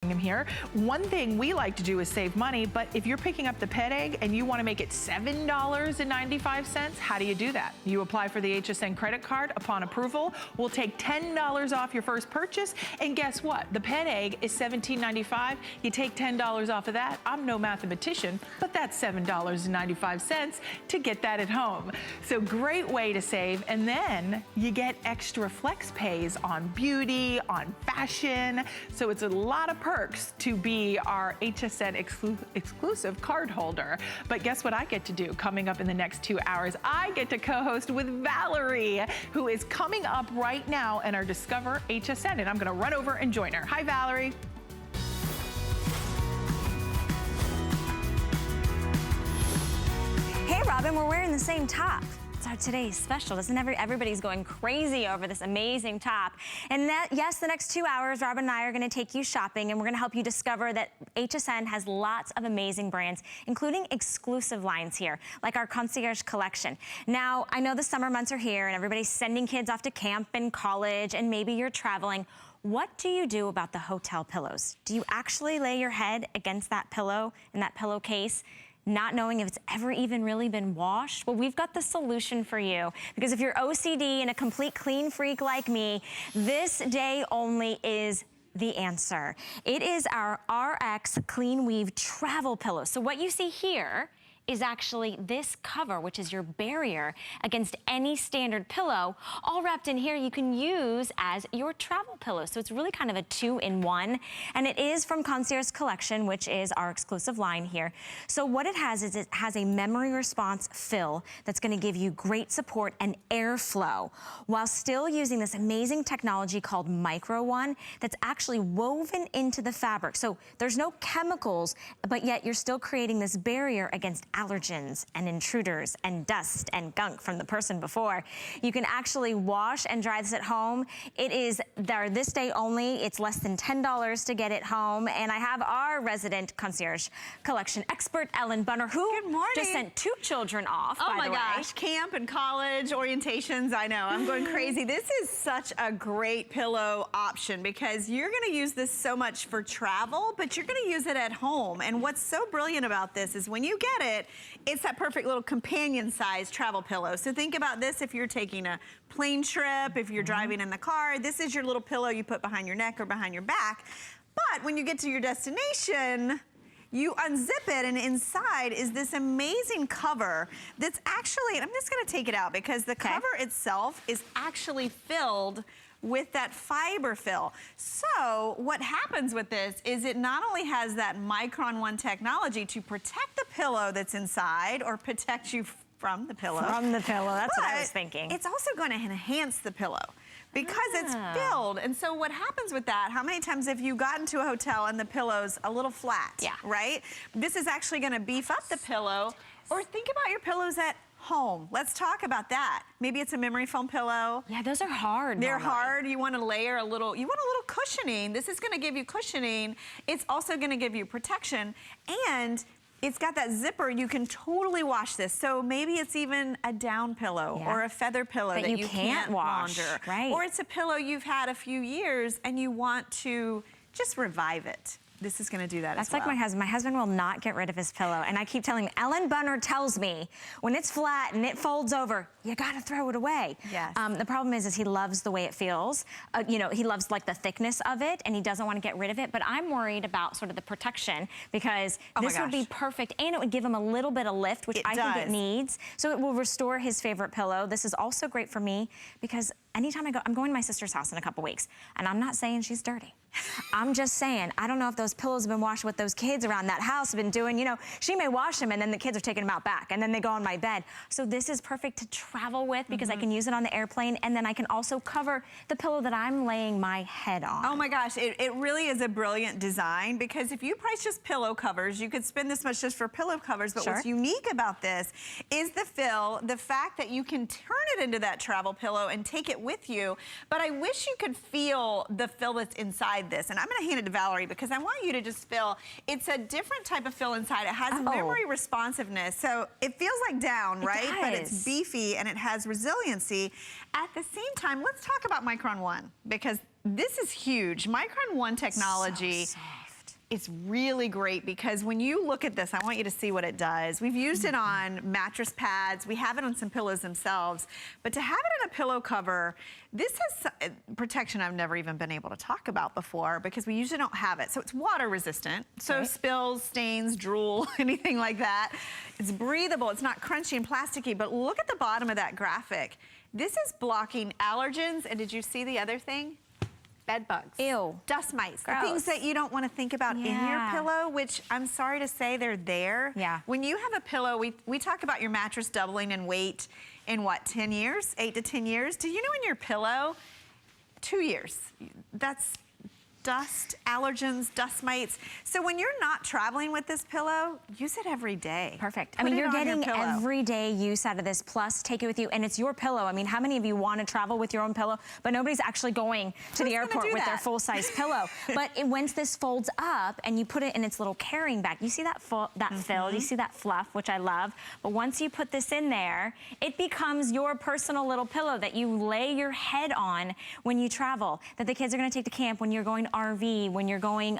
him here. One thing we like to do is save money, but if you're picking up the pet egg and you want to make it $7.95, how do you do that? You apply for the HSN credit card. Upon approval, we'll take $10 off your first purchase, and guess what? The pet egg is $17.95. You take $10 off of that. I'm no mathematician, but that's $7.95 to get that at home. So great way to save, and then you get extra flex pays on beauty, on fashion. So it's a lot of perks to be our HSN exclusive card holder. But guess what I get to do coming up in the next 2 hours? I get to co-host with Valerie, who is coming up right now in our Discover HSN, and I'm gonna run over and join her. Hi, Valerie. Hey, Robin, we're wearing the same top. It's our today's special. Doesn't everybody's going crazy over this amazing top. And that, yes, the next 2 hours, Robin and I are gonna take you shopping, and we're gonna help you discover that HSN has lots of amazing brands, including exclusive lines here, like our concierge collection. Now, I know the summer months are here and everybody's sending kids off to camp and college, and maybe you're traveling. What do you do about the hotel pillows? Do you actually lay your head against that pillow in that pillowcase, not knowing if it's ever even really been washed? Well, we've got the solution for you, because if you're OCD and a complete clean freak like me, this day only is the answer. It is our RX Clean Weave travel pillow. So what you see here is actually this cover, which is your barrier against any standard pillow, all wrapped in here you can use as your travel pillow. So it's really kind of a 2-in-1, and it is from Concierge Collection, which is our exclusive line here. So what it has is it has a memory response fill that's gonna give you great support and airflow, while still using this amazing technology called Micro One that's actually woven into the fabric. So there's no chemicals, but yet you're still creating this barrier against allergens and intruders and dust and gunk from the person before. You can actually wash and dry this at home. It is there this day only. It's less than $10 to get it home. And I have our resident Concierge Collection expert, Ellen Bunner, who just sent 2 children off, oh by the way. my gosh, camp and college orientations, I know, I'm going crazy. This is such a great pillow option, because you're gonna use this so much for travel, but you're gonna use it at home. And what's so brilliant about this is when you get it, it's that perfect little companion size travel pillow. So think about this if you're taking a plane trip, if you're driving in the car, this is your little pillow you put behind your neck or behind your back. But when you get to your destination, you unzip it, and inside is this amazing cover that's actually, and I'm just gonna take it out because the cover itself is actually filled with that fiber fill. So what happens with this is it not only has that Micron One technology to protect the pillow that's inside, or protect you from the pillow. From the pillow, that's what I was thinking. It's also going to enhance the pillow, because it's filled. And so what happens with that, how many times have you gotten to a hotel and the pillow's a little flat, right? This is actually gonna beef up the pillow. Or think about your pillows at home. Let's talk about that. Maybe it's a memory foam pillow. Yeah, those are hard. They're hard. You want to layer a little, you want a little cushioning. This is going to give you cushioning. It's also going to give you protection, and it's got that zipper. You can totally wash this. So maybe it's even a down pillow or a feather pillow that you can't wash, launder. Right. Or it's a pillow you've had a few years and you want to just revive it. This is gonna do that as well. That's like my husband. My husband will not get rid of his pillow. And I keep telling him, Ellen Bunner tells me, when it's flat and it folds over, you gotta throw it away. Yes. The problem is he loves the way it feels. You know, he loves like the thickness of it, and he doesn't wanna get rid of it. But I'm worried about sort of the protection, because this would be perfect, and it would give him a little bit of lift, which I think it needs. So it will restore his favorite pillow. This is also great for me, because anytime I go, I'm going to my sister's house in a couple weeks, and I'm not saying she's dirty. I'm just saying, I don't know if those pillows have been washed, what those kids around that house have been doing. You know, she may wash them and then the kids are taking them out back and then they go on my bed. So this is perfect to travel with, because I can use it on the airplane, and then I can also cover the pillow that I'm laying my head on. Oh my gosh, it really is a brilliant design, because if you price just pillow covers, you could spend this much just for pillow covers, but what's unique about this is the fill, the fact that you can turn it into that travel pillow and take it with you. But I wish you could feel the fill that's inside this, and I'm gonna hand it to Valerie, because I want you to just feel, it's a different type of fill inside. It has memory responsiveness, so it feels like down, right? But it's beefy and it has resiliency. At the same time, let's talk about Micron One, because this is huge. Micron One technology. It's really great because when you look at this, I want you to see what it does. We've used it on mattress pads. We have it on some pillows themselves. But to have it in a pillow cover, this has protection I've never even been able to talk about before because we usually don't have it. So it's water resistant. So spills, stains, drool, anything like that. It's breathable. It's not crunchy and plasticky. But look at the bottom of that graphic. This is blocking allergens. And did you see the other thing? Bed bugs. Ew. Dust mites. Gross. The things that you don't want to think about in your pillow, which I'm sorry to say they're there. Yeah. When you have a pillow, we talk about your mattress doubling in weight in what, 10 years? 8 to 10 years? Do you know in your pillow, 2 years? That's dust, allergens, dust mites. So when you're not traveling with this pillow, use it every day. Perfect. Put I mean, it you're on your getting pillow. everyday use out of this, plus take it with you, and it's your pillow. I mean, how many of you want to travel with your own pillow, but nobody's actually going to the airport with their full-size pillow? But once this folds up and you put it in its little carrying bag, you see that fill, you see that fluff, which I love. But once you put this in there, it becomes your personal little pillow that you lay your head on when you travel, that the kids are going to take to camp, when you're going to RV, when you're going,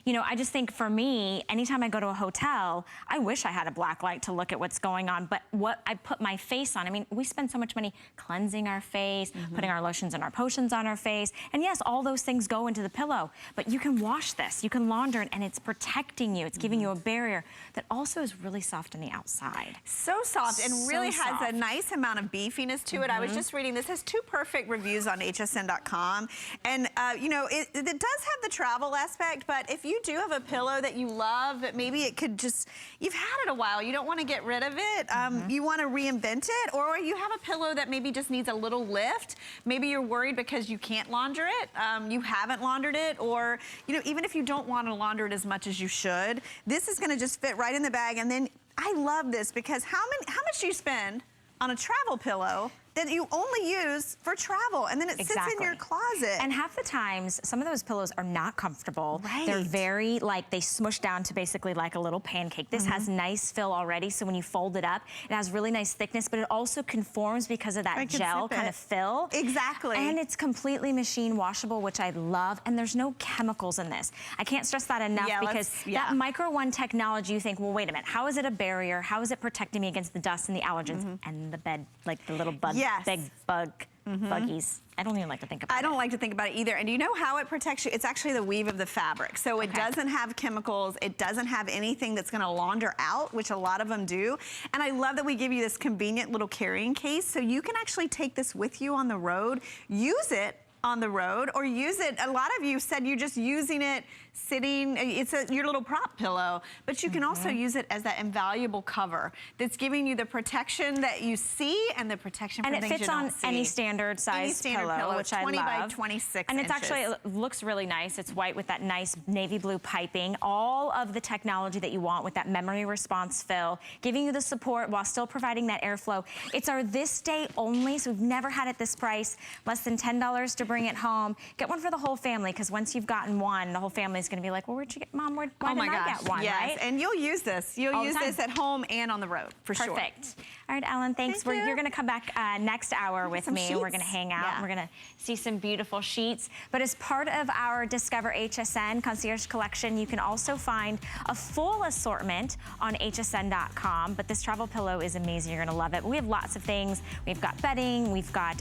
you know, I just think for me, anytime I go to a hotel, I wish I had a black light to look at what's going on, but what I put my face on, I mean, we spend so much money cleansing our face, putting our lotions and our potions on our face, and yes, all those things go into the pillow, but you can wash this, you can launder it, and it's protecting you, it's giving you a barrier that also is really soft on the outside. So soft and really So has soft. a nice amount of beefiness to it. I was just reading, this has 2 perfect reviews on hsn.com, and you know, it does have the travel aspect, but if you do have a pillow that you love, that maybe it could just, you've had it a while, you don't want to get rid of it, you want to reinvent it, or you have a pillow that maybe just needs a little lift, maybe you're worried because you can't launder it, you haven't laundered it, or you know, even if you don't want to launder it as much as you should, this is going to just fit right in the bag. And then I love this because how much do you spend on a travel pillow that you only use for travel, and then it sits in your closet. And half the times, some of those pillows are not comfortable. Right. They're very, like, they smush down to basically like a little pancake. This has nice fill already, so when you fold it up, it has really nice thickness, but it also conforms because of that gel kind of fill. Exactly. And it's completely machine washable, which I love, and there's no chemicals in this. I can't stress that enough because that Micro One technology, you think, well, wait a minute, how is it a barrier? How is it protecting me against the dust and the allergens and the bed, like the little bug, big bug, buggies? I don't even like to think about it. I don't like to think about it either. And do you know how it protects you? It's actually the weave of the fabric. So it doesn't have chemicals. It doesn't have anything that's going to launder out, which a lot of them do. And I love that we give you this convenient little carrying case. So you can actually take this with you on the road, use it on the road, or use it. A lot of you said you're just using it sitting, it's your little prop pillow, but you can also use it as that invaluable cover that's giving you the protection that you see and the protection from things you don't see. And it fits on any standard size pillow, which I love. 20 by 26 And it's inches. actually, it looks really nice. It's white with that nice navy blue piping. All of the technology that you want with that memory response fill, giving you the support while still providing that airflow. It's our this day only, so we've never had it this price. Less than $10 to bring it home. Get one for the whole family, because once you've gotten one, the whole family is going to be like, well, where'd you get, Mom, why didn't I get one, right? And you'll use this. You'll use this at home and on the road, for sure. Perfect. All right, Ellen, thanks. You're going to come back next hour with me. We're going to hang out. We're going to see some beautiful sheets. But as part of our Discover HSN Concierge Collection, you can also find a full assortment on hsn.com. But this travel pillow is amazing. You're going to love it. We have lots of things. We've got bedding. We've got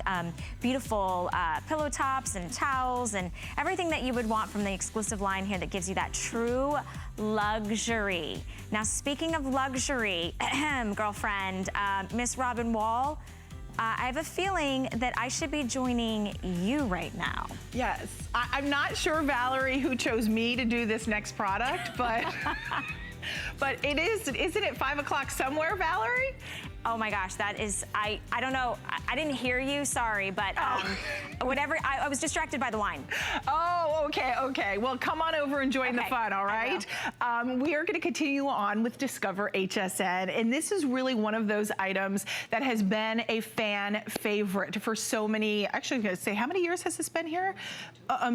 beautiful pillow tops and towels and everything that you would want from the exclusive line here that gives you that true luxury. Now, speaking of luxury, girlfriend, Miss Robin Wall, I have a feeling that I should be joining you right now. Yes. I'm not sure, Valerie, who chose me to do this next product, but but it is, isn't it 5 o'clock somewhere, Valerie? Oh my gosh, that is, I don't know, I didn't hear you, sorry, but whatever, I was distracted by the wine. Oh, okay. Well, come on over and join the fun, all right? We are gonna continue on with Discover HSN, and this is really one of those items that has been a fan favorite for so many, actually I'm gonna say, how many years has this been here?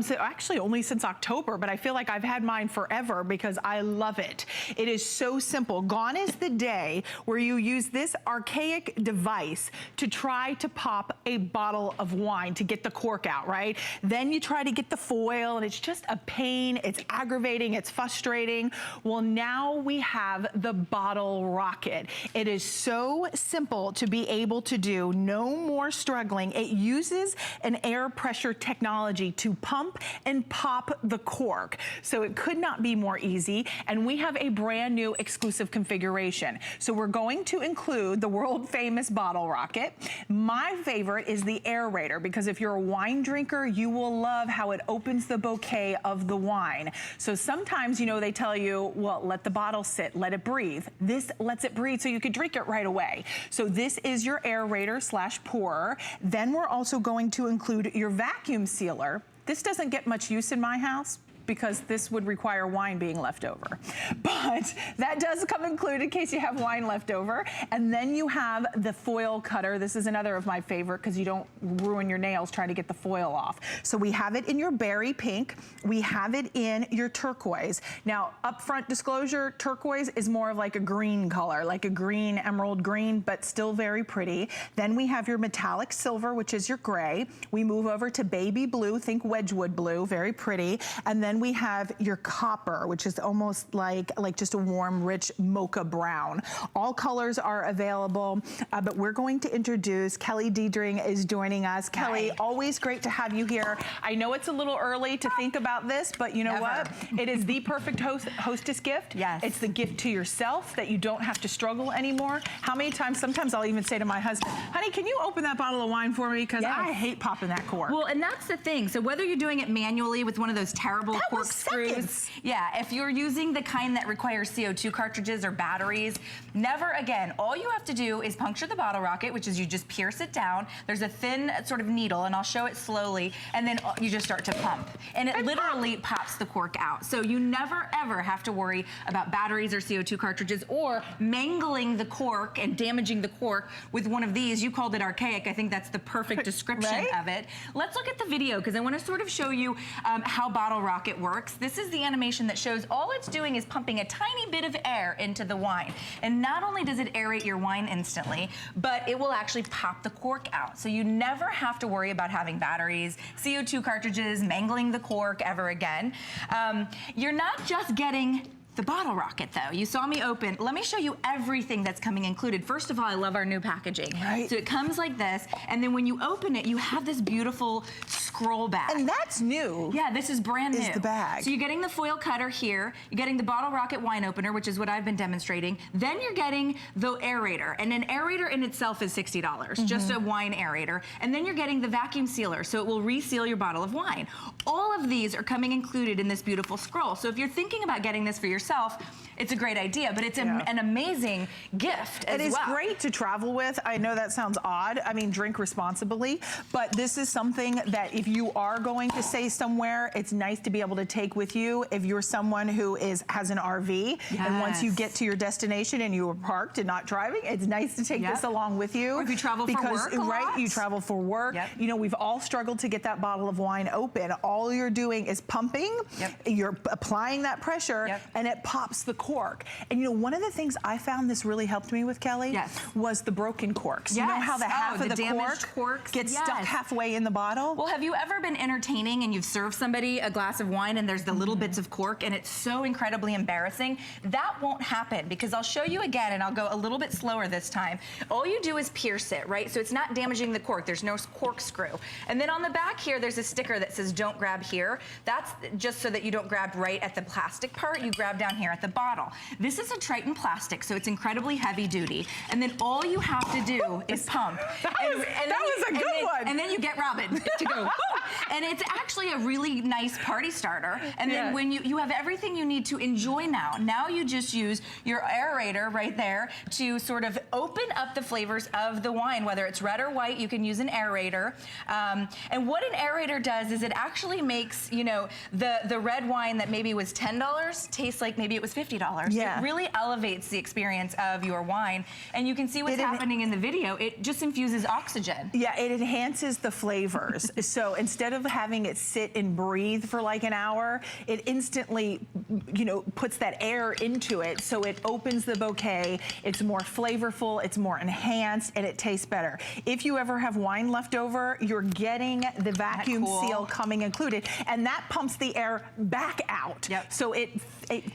So actually only since October, but I feel like I've had mine forever because I love it. It is so simple. Gone is the day where you use this archaic device to try to pop a bottle of wine to get the cork out, right? Then you try to get the foil and it's just a pain, it's aggravating, it's frustrating. Well, now we have the bottle rocket. It is so simple to be able to do, no more struggling. It uses an air pressure technology to pump and pop the cork. So it could not be more easy. And we have a brand new exclusive configuration. So we're going to include the world famous bottle rocket. My favorite is the aerator, because if you're a wine drinker, you will love how it opens the bouquet of the wine. So sometimes, you know, they tell you, well, let the bottle sit, let it breathe. This lets it breathe so you can drink it right away. So this is your aerator slash pourer. Then we're also going to include your vacuum sealer. This doesn't get much use in my house, because this would require wine being left over. But that does come included in case you have wine left over. And then you have the foil cutter. This is another of my favorite because you don't ruin your nails trying to get the foil off. So we have it in your berry pink. We have it in your turquoise. Now, upfront disclosure, turquoise is more of like a green color, like a green, emerald green, but still very pretty. Then we have your metallic silver, which is your gray. We move over to baby blue, think Wedgwood blue, very pretty. And then we have your copper, which is almost like just a warm, rich mocha brown. All colors are available, but we're going to introduce Kelly Diedring is joining us. Kelly, always great to have you here. I know it's a little early to think about this, but you know what? It is the perfect hostess gift. Yes. It's the gift to yourself that you don't have to struggle anymore. How many times, sometimes I'll even say to my husband, honey, can you open that bottle of wine for me? Because I hate popping that cork. Well, and that's the thing. So whether you're doing it manually with one of those terrible corkscrews, if you're using the kind that requires CO2 cartridges or batteries, never again. All you have to do is puncture the bottle rocket, which is you just pierce it down. There's a thin sort of needle, and I'll show it slowly, and then you just start to pump. And it literally pops the cork out. So you never, ever have to worry about batteries or CO2 cartridges or mangling the cork and damaging the cork with one of these. You called it archaic. I think that's the perfect description of it. Let's look at the video, because I want to sort of show you how bottle rocket works. This is the animation that shows all it's doing is pumping a tiny bit of air into the wine. And not only does it aerate your wine instantly, but it will actually pop the cork out. So you never have to worry about having batteries, CO2 cartridges, mangling the cork ever again. You're not just getting the bottle rocket though. You saw me open. Let me show you everything that's coming included. First of all, I love our new packaging. So it comes like this, and then when you open it, you have this beautiful scroll bag. And that's new. Yeah, this is brand new. Is the bag. So you're getting the foil cutter here, you're getting the bottle rocket wine opener, which is what I've been demonstrating. Then you're getting the aerator, and an aerator in itself is $60, just a wine aerator. And then you're getting the vacuum sealer, so it will reseal your bottle of wine. All of these are coming included in this beautiful scroll. So if you're thinking about getting this for yourself, it's a great idea, but it's an amazing gift as well. It is great to travel with. I know that sounds odd. I mean, drink responsibly, but this is something that if you are going to stay somewhere, it's nice to be able to take with you. If you're someone who has an RV, and once you get to your destination and you are parked and not driving, it's nice to take this along with you. Or if you travel for work a lot. You travel for work. You know, we've all struggled to get that bottle of wine open. All you're doing is pumping, you're applying that pressure, and it pops the cork. And you know, one of the things I found this really helped me with, Kelly, was the broken corks. You know how the half of the cork gets stuck halfway in the bottle? Well, have you ever been entertaining and you've served somebody a glass of wine and there's the little bits of cork and it's so incredibly embarrassing? That won't happen, because I'll show you again, and I'll go a little bit slower this time. All you do is pierce it, right? So it's not damaging the cork. There's no corkscrew. And then on the back here, there's a sticker that says don't grab here. That's just so that you don't grab right at the plastic part. You grab down here at the bottle. This is a Triton plastic, so it's incredibly heavy duty. And then all you have to do is pump. That was a good one. And then you get Robin to go. And it's actually a really nice party starter. And then when you have everything you need to enjoy now. Now you just use your aerator right there to sort of open up the flavors of the wine, whether it's red or white. You can use an aerator. And what an aerator does is it actually makes, you know, the red wine that maybe was $10 taste like like maybe it was $50. Yeah. It really elevates the experience of your wine. And you can see what's happening in the video. It just infuses oxygen. Yeah, it enhances the flavors. So instead of having it sit and breathe for like an hour, it instantly, you know, puts that air into it. So it opens the bouquet. It's more flavorful, it's more enhanced, and it tastes better. If you ever have wine left over, you're getting the vacuum seal coming included, and that pumps the air back out. Yep. So it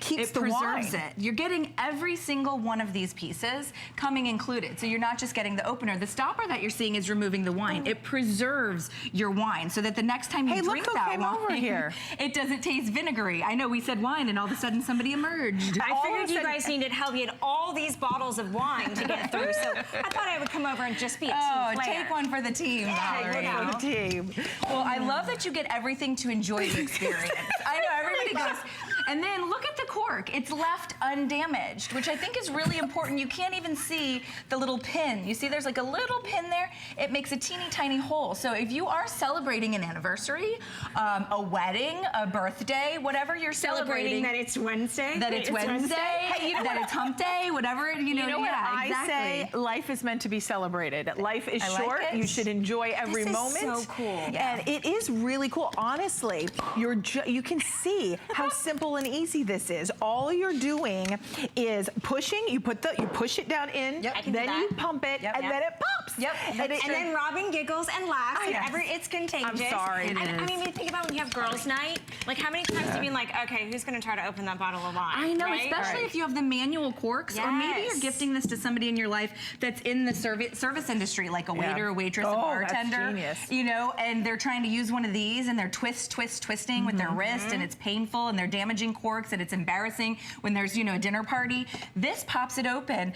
keeps the wine. Preserves it. You're getting every single one of these pieces coming included. So you're not just getting the opener. The stopper that you're seeing is removing the wine. It preserves your wine so that the next time you drink that wine, over here. It doesn't taste vinegary. I know we said wine and all of a sudden somebody emerged. I figured you guys needed help. You had all these bottles of wine to get through, so I thought I would come over and just be a team player. Take one for the team, Valerie. Take one for the team. Well, I love that you get everything to enjoy the experience. I know, everybody goes, and then look at the cork. It's left undamaged, which I think is really important. You can't even see the little pin. You see there's like a little pin there. It makes a teeny tiny hole. So if you are celebrating an anniversary, a wedding, a birthday, whatever you're celebrating. That it's Wednesday. That it's Wednesday. Hey, you know that it's hump day, whatever, you know what I exactly. say? Life is meant to be celebrated. Life is short. Like you should enjoy every moment. This is so cool. And it is really cool. Honestly, you can see how simple and easy this is. All you're doing is pushing. You push it down in. Yep. Then you pump it, and then it pops. Yep. And then Robin giggles and laughs. Yes. It's contagious. I'm sorry. And I mean, think about when you have girls' night. Like, how many times have you been like, okay, who's going to try to open that bottle of wine? I know, right? especially if you have the manual corks, or maybe you're gifting this to somebody in your life that's in the service industry, like a waiter, a waitress, a bartender. That's genius. You know, and they're trying to use one of these, and they're twisting with their wrist, and it's painful, and they're damaging corks, and it's embarrassing when there's, you know, a dinner party. This pops it open.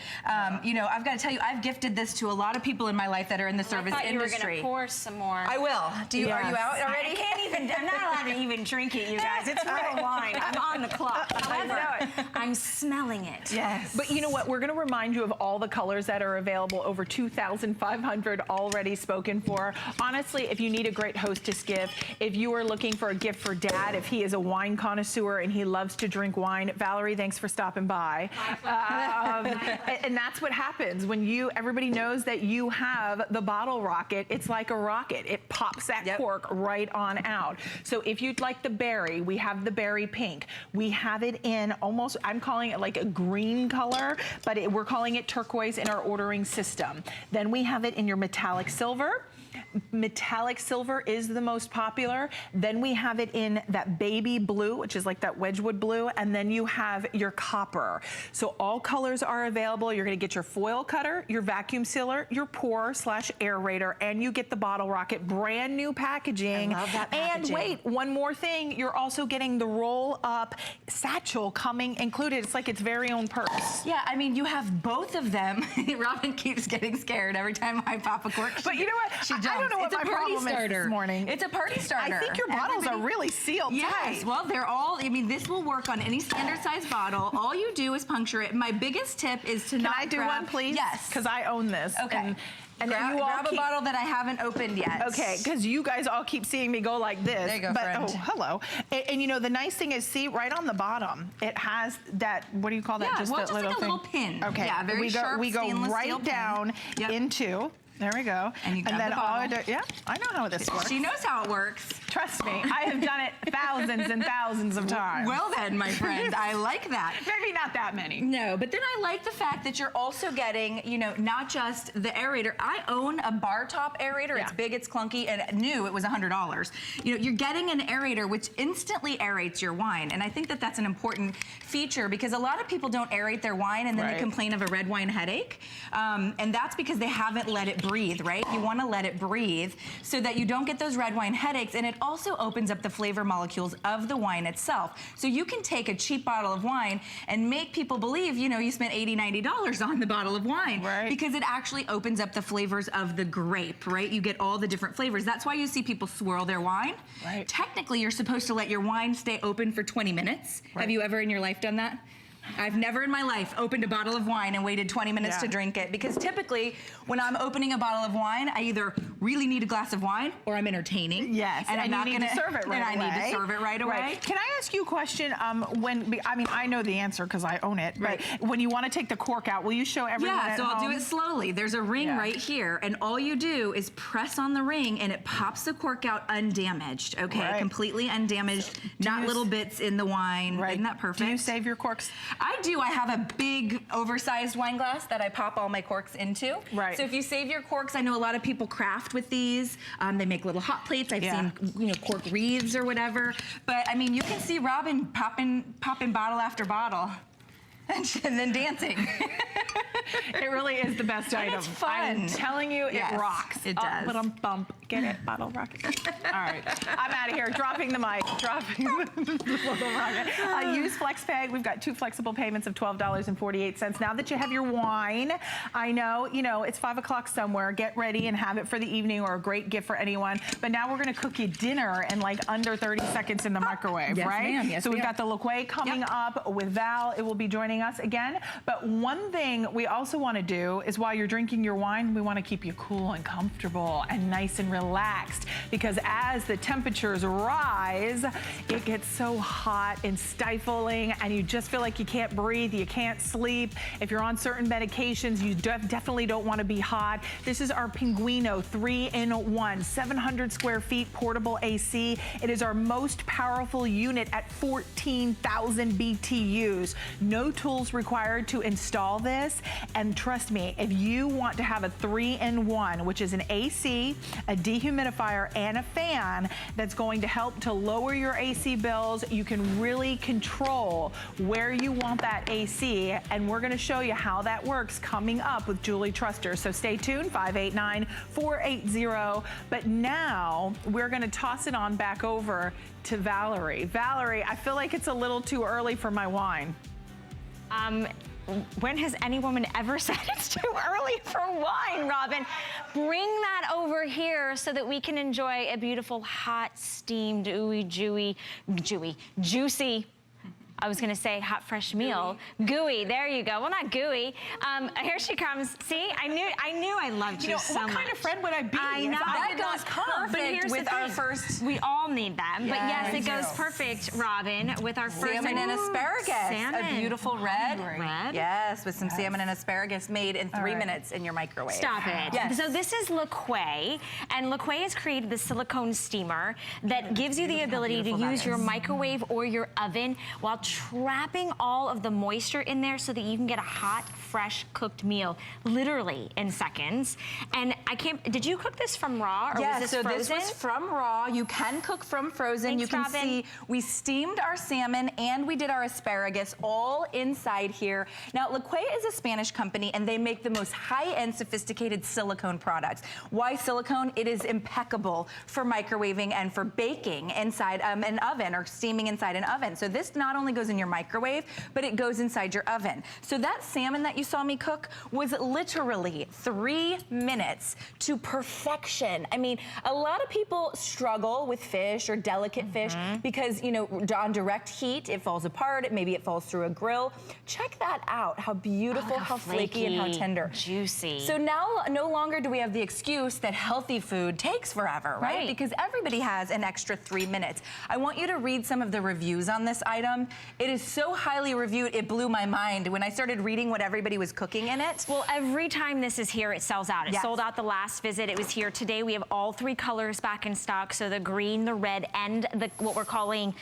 You know, I've got to tell you, I've gifted this to a lot of people in my life that are in the service industry. You were going to pour some more. I will. Are you out already? I can't even. I'm not allowed to even drink it, you guys. It's real wine. I'm on the clock. However, I'm smelling it. Yes. But you know what? We're going to remind you of all the colors that are available. Over 2,500 already spoken for. Honestly, if you need a great hostess gift, if you are looking for a gift for Dad, if he is a wine connoisseur and he loves to drink wine, Valerie, thanks for stopping by. And that's what happens when everybody knows that you have the bottle rocket. It's like a rocket. It pops that cork right on out. So if you'd like the berry, we have the berry pink. We have it in almost, I'm calling it like a green color, but we're calling it turquoise in our ordering system. Then we have it in your metallic silver. Metallic silver is the most popular. Then we have it in that baby blue, which is like that Wedgwood blue, and then you have your copper. So all colors are available. You're gonna get your foil cutter, your vacuum sealer, your pour/aerator, and you get the bottle rocket, brand new packaging. I love that packaging. And wait, one more thing, you're also getting the roll up satchel coming included. It's like its very own purse. Yeah, I mean, you have both of them. Robin keeps getting scared every time I pop a cork. But you know what? She jumps. I don't know what It's a my party problem starter. is this morning. It's a party starter. I think your bottles are really sealed Yes, tight. well, they're all, I mean, this will work on any standard size bottle. All you do is puncture it. My biggest tip is to not Can I do grab, one, please? Yes. Because I own this. Okay. And grab, you all grab a keep, bottle that I haven't opened yet. Okay, because you guys all keep seeing me go like this. There you go, but, friend. oh, hello. And you know, the nice thing is, see, right on the bottom, it has that, what do you call that? Yeah, just well, that just little like a thing. little pin. Okay, Yeah, very we sharp go stainless right steel down pin. into, there we go. And you grab then the all I bottle. do, yeah, I know how this works. She knows how it works. Trust me, I have done it thousands and thousands of times. Well then, my friend, I like that. Maybe not that many. No, but then I like the fact that you're also getting, you know, not just the aerator. I own a bar top aerator. Yeah. It's big, it's clunky, and new. It was $100. You know, you're getting an aerator which instantly aerates your wine, and I think that that's an important feature because a lot of people don't aerate their wine and then they complain of a red wine headache, and that's because they haven't let it breathe, right? You want to let it breathe so that you don't get those red wine headaches, and it also opens up the flavor molecules of the wine itself. So you can take a cheap bottle of wine and make people believe, you know, you spent $80, $90 on the bottle of wine, right? Because it actually opens up the flavors of the grape, right? You get all the different flavors. That's why you see people swirl their wine. Right. Technically, you're supposed to let your wine stay open for 20 minutes. Right. Have you ever in your life done that? I've never in my life opened a bottle of wine and waited 20 minutes to drink it, because typically when I'm opening a bottle of wine, I either really need a glass of wine or I'm entertaining. Yes, and I'm not you need to serve it right away. And I need to serve it right away. Right. Can I ask you a question? I know the answer because I own it, but when you want to take the cork out, will you show everyone Yeah, at so I'll home? do it slowly. There's a ring right here, and all you do is press on the ring and it pops the cork out undamaged, okay? Completely undamaged, so not little bits in the wine. Isn't that perfect? Do you save your corks? I do. I have a big oversized wine glass that I pop all my corks into. Right. So if you save your corks, I know a lot of people craft with these. They make little hot plates. I've seen cork wreaths or whatever. But I mean, you can see Robin popping bottle after bottle. And then dancing. It really is the best item. It's fun. I'm telling you, it rocks. It does. Bump. Get it? Bottle rocket. All right. I'm out of here. Dropping the mic. Dropping the bottle rocket. Use FlexPay. We've got 2 flexible payments of $12.48. Now that you have your wine, I know, it's 5 o'clock somewhere. Get ready and have it for the evening, or a great gift for anyone. But now we're going to cook you dinner in like under 30 seconds in the microwave, right? Ma'am. Yes, so we've got the LaQuay coming up with Val. It will be joining us again. But one thing we also want to do is, while you're drinking your wine, we want to keep you cool and comfortable and nice and relaxed, because as the temperatures rise, it gets so hot and stifling and you just feel like you can't breathe, you can't sleep. If you're on certain medications, you definitely don't want to be hot. This is our Pinguino 3-in-1, 700 square feet portable AC. It is our most powerful unit at 14,000 BTUs. No tools required to install this. And trust me, if you want to have a 3-in-1, which is an AC, a dehumidifier, and a fan that's going to help to lower your AC bills, you can really control where you want that AC. And we're going to show you how that works coming up with Julie Truster. So stay tuned, 589-480. But now we're going to toss it on back over to Valerie. Valerie, I feel like it's a little too early for my wine. When has any woman ever said it's too early for wine, Robin? Bring that over here so that we can enjoy a beautiful, hot, steamed, juicy, I was gonna say hot, fresh meal. Gooey, there you go. Well, not gooey. Here she comes. See, I knew I loved you so much. What kind of friend would I be? I know. That goes perfect with our first. We all need them, but yes, it goes perfect, Robin, with our first. Salmon and asparagus. Salmon. A beautiful red. Red? Yes, with some salmon and asparagus made in 3 minutes in your microwave. Stop it. Yes. So this is LaQuay, and LaQuay has created the silicone steamer that gives you the ability to use your microwave or your oven while trapping all of the moisture in there so that you can get a hot, fresh, cooked meal literally in seconds. And did you cook this from raw, or was this frozen? This was from raw. You can cook from frozen. Thanks, you can Robin. see we steamed our salmon and we did our asparagus all inside here. Now, LaQuay is a Spanish company and they make the most high-end, sophisticated silicone products. Why silicone? It is impeccable for microwaving and for baking inside an oven, or steaming inside an oven. So this not only goes in your microwave, but it goes inside your oven. So that salmon that you saw me cook was literally 3 minutes to perfection. I mean, a lot of people struggle with fish or delicate fish because, on direct heat, it falls apart. Maybe it falls through a grill. Check that out. How beautiful, how flaky, and how tender. Juicy. So now, no longer do we have the excuse that healthy food takes forever, right? Because everybody has an extra 3 minutes. I want you to read some of the reviews on this item. It is so highly reviewed, it blew my mind when I started reading what everybody was cooking in it. Well, every time this is here, it sells out. It sold out the last visit. It was here today. We have all 3 colors back in stock. So the green, the red, and what we're calling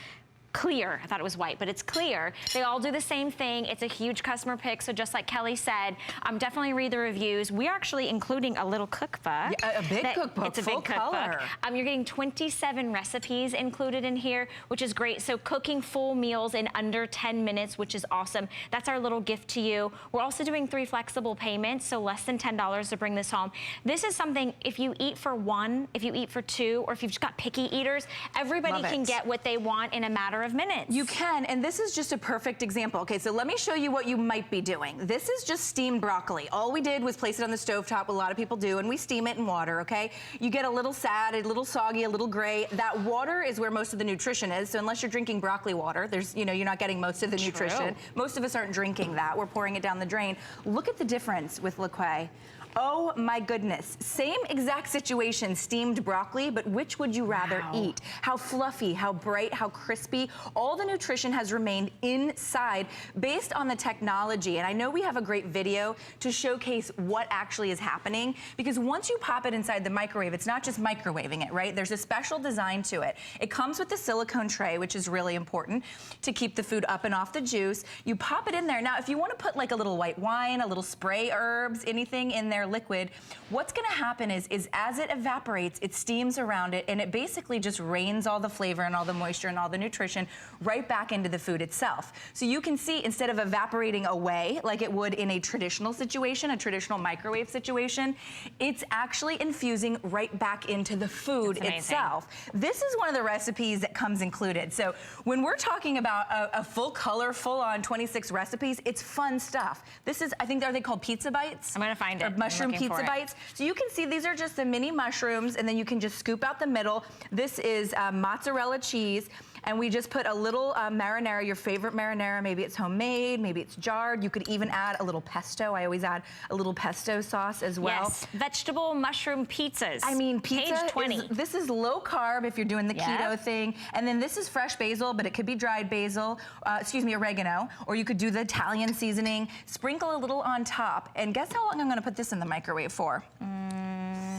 clear. I thought it was white, but it's clear. They all do the same thing. It's a huge customer pick. So just like Kelly said, definitely read the reviews. We're actually including a little cookbook. Yeah, a big cookbook. It's a full big cookbook. Color. You're getting 27 recipes included in here, which is great. So cooking full meals in under 10 minutes, which is awesome. That's our little gift to you. We're also doing 3 flexible payments, so less than $10 to bring this home. This is something, if you eat for 1, if you eat for 2, or if you've just got picky eaters, everybody can get what they want in a matter of minutes. You can, and this is just a perfect example. Okay, so let me show you what you might be doing. This is just steamed broccoli. All we did was place it on the stovetop, what a lot of people do, and we steam it in water, okay? You get a little sad, a little soggy, a little gray. That water is where most of the nutrition is, so unless you're drinking broccoli water, you're not getting most of the nutrition. Most of us aren't drinking that. We're pouring it down the drain. Look at the difference with Le Quay. Oh my goodness. Same exact situation, steamed broccoli, but which would you rather eat? How fluffy, how bright, how crispy. All the nutrition has remained inside based on the technology. And I know we have a great video to showcase what actually is happening, because once you pop it inside the microwave, it's not just microwaving it, right? There's a special design to it. It comes with the silicone tray, which is really important to keep the food up and off the juice. You pop it in there. Now, if you want to put like a little white wine, a little spray herbs, anything in there liquid, what's going to happen is as it evaporates, it steams around it, and it basically just rains all the flavor and all the moisture and all the nutrition right back into the food itself. So you can see, instead of evaporating away like it would in a traditional situation, a traditional microwave situation, it's actually infusing right back into the food itself. This is one of the recipes that comes included. So when we're talking about a full color, full on 26 recipes, it's fun stuff. This is, I think, are they called pizza bites? I'm gonna find it. Or mushroom pizza bites. So you can see these are just the mini mushrooms, and then you can just scoop out the middle. This is mozzarella cheese. And we just put a little marinara, your favorite marinara. Maybe it's homemade, maybe it's jarred. You could even add a little pesto. I always add a little pesto sauce as well. Yes, vegetable mushroom pizzas. I mean, pizza Page 20. This is low carb if you're doing the keto thing. And then this is fresh basil, but it could be dried basil, oregano, or you could do the Italian seasoning. Sprinkle a little on top. And guess how long I'm gonna put this in the microwave for?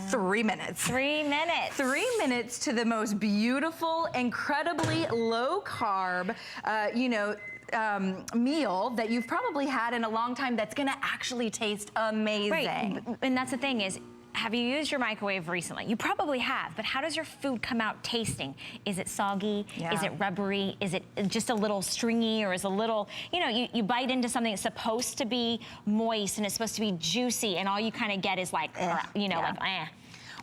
3 minutes. 3 minutes. 3 minutes to the most beautiful, incredibly low carb, meal that you've probably had in a long time that's gonna actually taste amazing. Right, and that's the thing is, have you used your microwave recently? You probably have, but how does your food come out tasting? Is it soggy? Yeah. Is it rubbery? Is it just a little stringy, or is a little, you bite into something that's supposed to be moist and it's supposed to be juicy, and all you kind of get is like,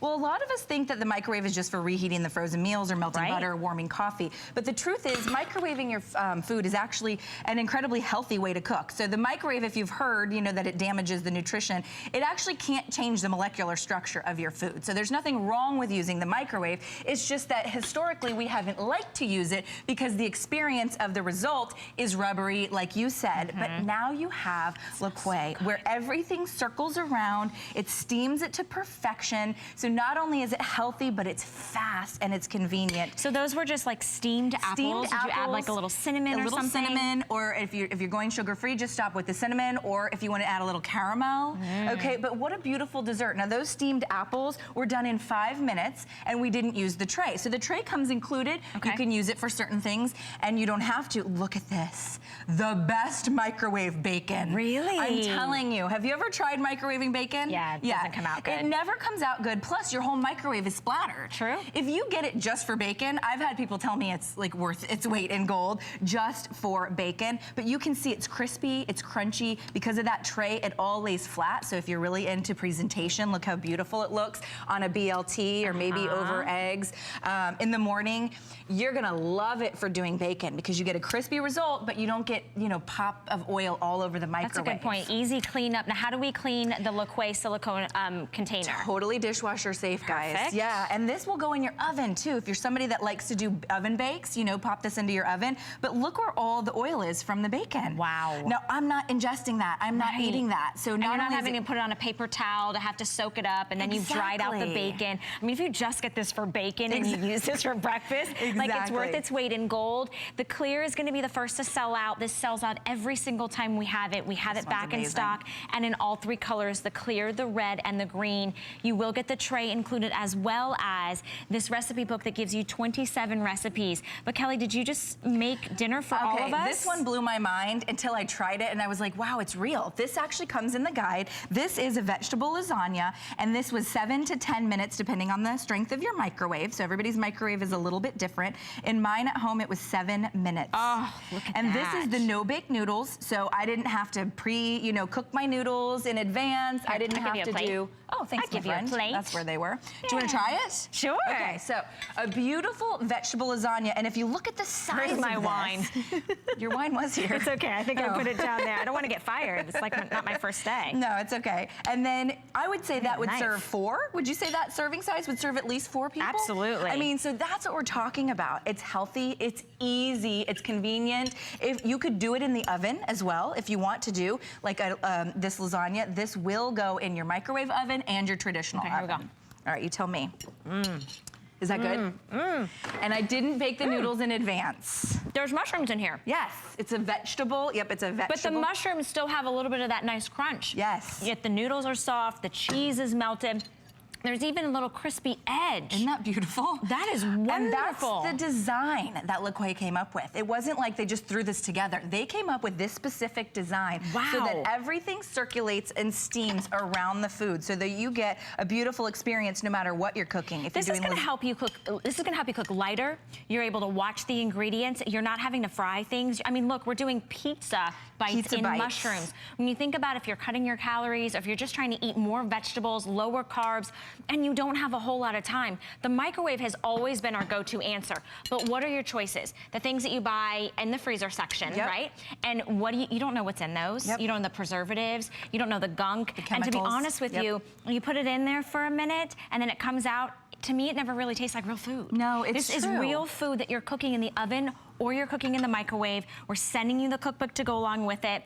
Well, a lot of us think that the microwave is just for reheating the frozen meals or melting butter or warming coffee. But the truth is, microwaving your food is actually an incredibly healthy way to cook. So the microwave, if you've heard, that it damages the nutrition, it actually can't change the molecular structure of your food. So there's nothing wrong with using the microwave. It's just that historically we haven't liked to use it because the experience of the result is rubbery, like you said. But now you have Le Quay, where everything circles around. It steams it to perfection. So not only is it healthy, but it's fast and it's convenient. So those were just like steamed apples? Did you add like a little cinnamon or something? A little cinnamon, or if you're going sugar-free, just stop with the cinnamon, or if you want to add a little caramel. Okay, but what a beautiful dessert. Now those steamed apples were done in 5 minutes, and we didn't use the tray. So the tray comes included. You can use it for certain things, and you don't have to. Look at this. The best microwave bacon. Really? I'm telling you. Have you ever tried microwaving bacon? Yeah, it doesn't come out good. It never comes out good. Plus, your whole microwave is splattered. True. If you get it just for bacon, I've had people tell me it's like worth its weight in gold just for bacon. But you can see it's crispy, it's crunchy. Because of that tray, it all lays flat. So if you're really into presentation, look how beautiful it looks on a BLT or maybe over eggs in the morning. You're gonna love it for doing bacon because you get a crispy result, but you don't get, pop of oil all over the microwave. That's a good point. Easy cleanup. Now, how do we clean the Le Quay silicone container? Totally dishwasher safe, guys. Perfect. Yeah, and this will go in your oven too. If you're somebody that likes to do oven bakes, pop this into your oven. But look where all the oil is from the bacon. Wow. Now, I'm not ingesting that. I'm not eating that. So and you're not having to put it on a paper towel to have to soak it up, and then you've dried out the bacon. I mean, if you just get this for bacon and you use this for breakfast, like it's worth its weight in gold. The clear is going to be the first to sell out. This sells out every single time we have it. We have it back in stock, and in all 3 colors, the clear, the red, and the green. You will get the tray included, as well as this recipe book that gives you 27 recipes. But Kelly, did you just make dinner for all of us? This one blew my mind until I tried it, and I was like, wow, it's real. This actually comes in the guide. This is a vegetable lasagna, and this was 7 to 10 minutes, depending on the strength of your microwave. So everybody's microwave is a little bit different. In mine at home, it was 7 minutes. Oh, look at and that. this is the no-bake noodles, so I didn't have to cook my noodles in advance. Here, I didn't have to do. Oh, thanks, my friend. I'll give you a plate. That's where there they were. Do you want to try it? Sure. Okay, so a beautiful vegetable lasagna, and if you look at the size Where's of my this, wine? Your wine was here. It's okay. I think I put it down there. I don't want to get fired. It's like not my first day. No, it's okay. And then I would say that would nice. serve 4. Would you say that serving size would serve at least 4 people? Absolutely. I mean, so that's what we're talking about. It's healthy, it's easy, it's convenient. If you could do it in the oven as well, if you want to do like this lasagna, this will go in your microwave oven and your traditional oven. Here we go. All right, you tell me. Is that good? And I didn't bake the noodles in advance. There's mushrooms in here. Yes, it's a vegetable. Yep, it's a vegetable. But the mushrooms still have a little bit of that nice crunch. Yes. Yet the noodles are soft, the cheese is melted. There's even a little crispy edge. Isn't that beautiful? That is wonderful. And that's the design that LaQuay came up with. It wasn't like they just threw this together. They came up with this specific design. Wow. So that everything circulates and steams around the food so that you get a beautiful experience no matter what you're cooking. If This you're is doing going to help you cook. This is going to help you cook lighter. You're able to watch the ingredients. You're not having to fry things. I mean, look, we're doing pizza bites in mushrooms. When you think about if you're cutting your calories, or if you're just trying to eat more vegetables, lower carbs, and you don't have a whole lot of time, the microwave has always been our go-to answer. But what are your choices? The things that you buy in the freezer section, right? And what do you don't know what's in those. You don't know the preservatives. You don't know the gunk. And to be honest with you, you put it in there for a minute, and then it comes out. To me, it never really tastes like real food. No, it's This is real food that you're cooking in the oven or you're cooking in the microwave. We're sending you the cookbook to go along with it.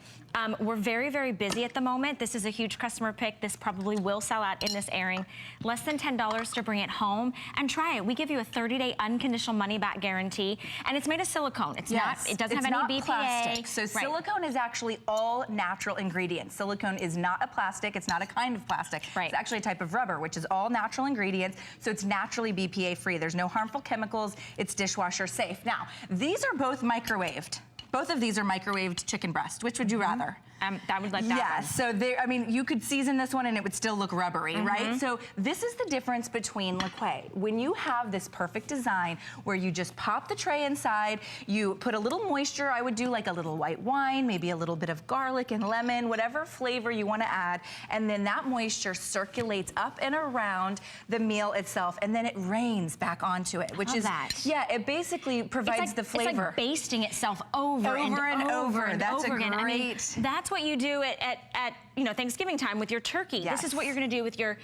We're very, very busy at the moment. This is a huge customer pick. This probably will sell out in this airing. Less than $10 to bring it home and try it. We give you a 30-day unconditional money-back guarantee, and it's made of silicone. It's not. It doesn't have any BPA. Plastic. So silicone is actually all natural ingredients. Silicone is not a plastic. It's not a kind of plastic. It's actually a type of rubber, which is all natural ingredients. So it's naturally BPA free. There's no harmful chemicals. It's dishwasher safe. Now, these are both microwaved. Both of these are microwaved chicken breast. Which would you rather? I would like that. Yeah, so I mean, you could season this one and it would still look rubbery, right? So this is the difference between LaQuay. When you have this perfect design where you just pop the tray inside, you put a little moisture, I would do like a little white wine, maybe a little bit of garlic and lemon, whatever flavor you want to add, and then that moisture circulates up and around the meal itself, and then it rains back onto it, which is, yeah, it basically provides the flavor. It's like basting itself over and over. That's over again. great. I mean, that's what you do at Thanksgiving time with your turkey. This is what you're going to do with your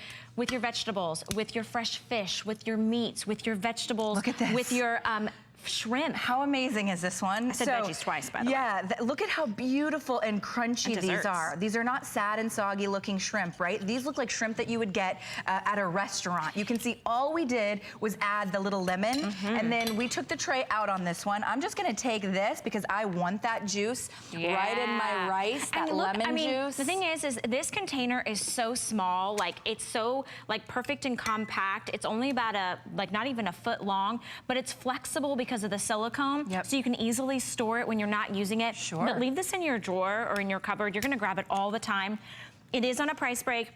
vegetables, with your fresh fish, with your meats, with your vegetables. Look at this. With your shrimp. How amazing is this one? I said veggies twice, by the way. Yeah, look at how beautiful and crunchy these are. These are not sad and soggy looking shrimp, right? These look like shrimp that you would get at a restaurant. You can see all we did was add the little lemon, and then we took the tray out on this one. I'm just gonna take this because I want that juice right in my rice, that lemon juice. The thing is this container is so small, like it's so perfect and compact. It's only about not even a foot long, but it's flexible because of the silicone, so you can easily store it when you're not using it. But leave this in your drawer or in your cupboard. You're gonna grab it all the time. It is on a price break.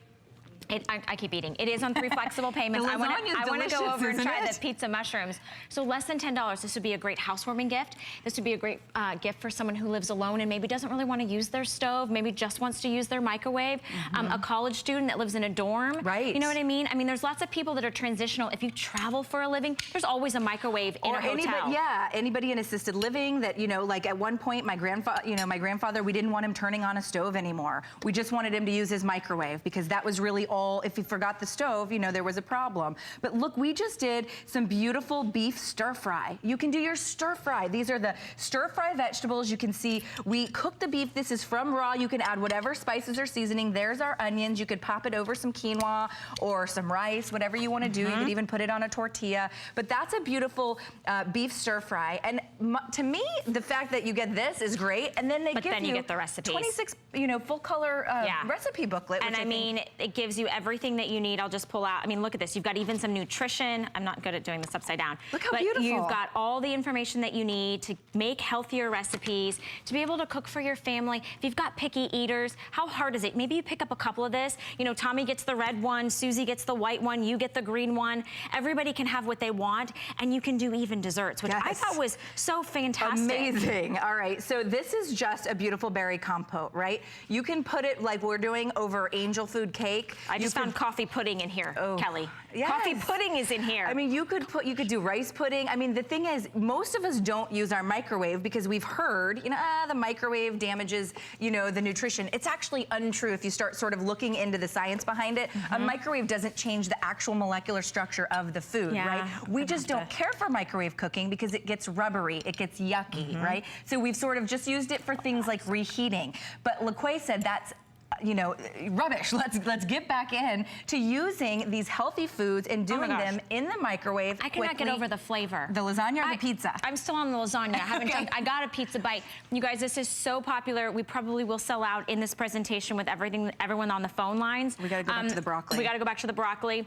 I keep eating. It is on 3 flexible payments. I want to go over and try the pizza mushrooms. So less than $10. This would be a great housewarming gift. This would be a great gift for someone who lives alone and maybe doesn't really want to use their stove, maybe just wants to use their microwave. A college student that lives in a dorm. Right. You know what I mean? I mean, there's lots of people that are transitional. If you travel for a living, there's always a microwave in a hotel. Anybody in assisted living that, like at one point, my grandfather, we didn't want him turning on a stove anymore. We just wanted him to use his microwave because that was really all. If he forgot the stove, there was a problem. But look, we just did some beautiful beef stir fry. You can do your stir fry. These are the stir fry vegetables. You can see we cooked the beef. This is from raw. You can add whatever spices or seasoning. There's our onions. You could pop it over some quinoa or some rice, whatever you want to do. You could even put it on a tortilla. But that's a beautiful beef stir fry. And to me, the fact that you get this is great. And then you get the recipes. 26, full color recipe booklet. And I mean, it gives you everything that you need. I'll just pull out. I mean, look at this. You've got even some nutrition. I'm not good at doing this upside down. Look how beautiful. You've got all the information that you need to make healthier recipes, to be able to cook for your family. If you've got picky eaters, how hard is it? Maybe you pick up a couple of this. Tommy gets the red one, Susie gets the white one, you get the green one. Everybody can have what they want, and you can do even desserts, which I thought was so fantastic. Amazing. All right, so this is just a beautiful berry compote, right? You can put it like we're doing over angel food cake. I just found coffee pudding in here, Kelly. Yes. Coffee pudding is in here. I mean, you could do rice pudding. I mean, the thing is, most of us don't use our microwave because we've heard, the microwave damages, the nutrition. It's actually untrue if you start sort of looking into the science behind it. A microwave doesn't change the actual molecular structure of the food, right? We just don't care for microwave cooking because it gets rubbery, it gets yucky, right? So we've sort of just used it for things like reheating. But LaQuay said that's rubbish. Let's get back in to using these healthy foods and doing them in the microwave. I cannot get over the flavor. The lasagna or the pizza? I'm still on the lasagna. I haven't jumped. I got a pizza bite. You guys, this is so popular. We probably will sell out in this presentation with everyone on the phone lines. We gotta go back to the broccoli. We gotta go back to the broccoli.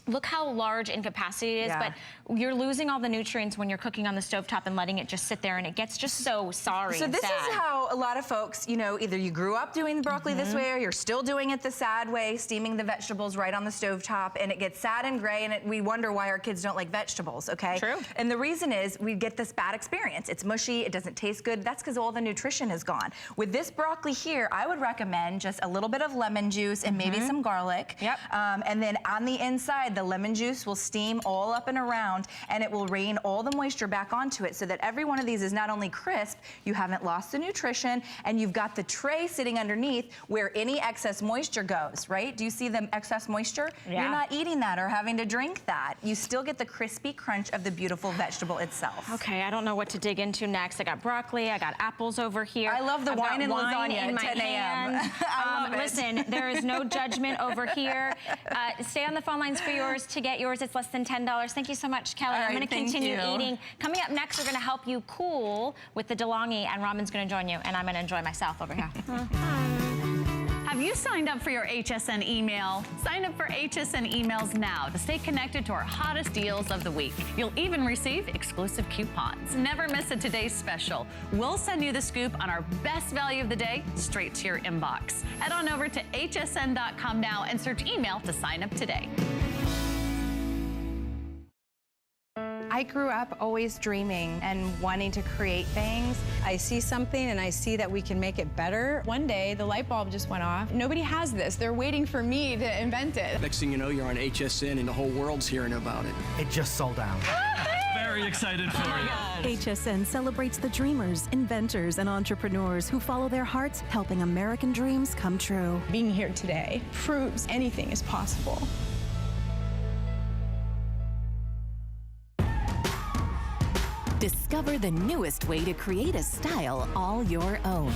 Look how large in capacity it is, but you're losing all the nutrients when you're cooking on the stovetop and letting it just sit there, and it gets just so sorry. So this is how a lot of folks, either you grew up doing the broccoli this way, or you're still doing it the sad way, steaming the vegetables right on the stovetop, and it gets sad and gray, and we wonder why our kids don't like vegetables, okay? True. And the reason is we get this bad experience. It's mushy, it doesn't taste good. That's because all the nutrition is gone. With this broccoli here, I would recommend just a little bit of lemon juice and maybe some garlic. Yep. And then on the inside, the lemon juice will steam all up and around, and it will rain all the moisture back onto it so that every one of these is not only crisp, you haven't lost the nutrition, and you've got the tray sitting underneath where any excess moisture goes, right? Do you see the excess moisture? Yeah. You're not eating that or having to drink that. You still get the crispy crunch of the beautiful vegetable itself. Okay, I don't know what to dig into next. I got broccoli, I got apples over here. I love the wine and lasagna in at 10 a.m. I love it. Listen, there is no judgment over here. Stay on the phone lines for yours to get yours. It's less than $10. Thank you so much, Kelly. All right, I'm going to thank continue you. eating. Coming up next, we're going to help you cool with the DeLonghi, and Raman's going to join you, and I'm going to enjoy myself over here. Have you signed up for your HSN email? Sign up for HSN emails now to stay connected to our hottest deals of the week. You'll even receive exclusive coupons. Never miss a today's special. We'll send you the scoop on our best value of the day straight to your inbox. Head on over to hsn.com now and search email to sign up today. I grew up always dreaming and wanting to create things. I see something and I see that we can make it better. One day, the light bulb just went off. Nobody has this. They're waiting for me to invent it. Next thing you know, you're on HSN and the whole world's hearing about it. It just sold out. Very excited for you. HSN celebrates the dreamers, inventors, and entrepreneurs who follow their hearts, helping American dreams come true. Being here today proves anything is possible. Discover the newest way to create a style all your own.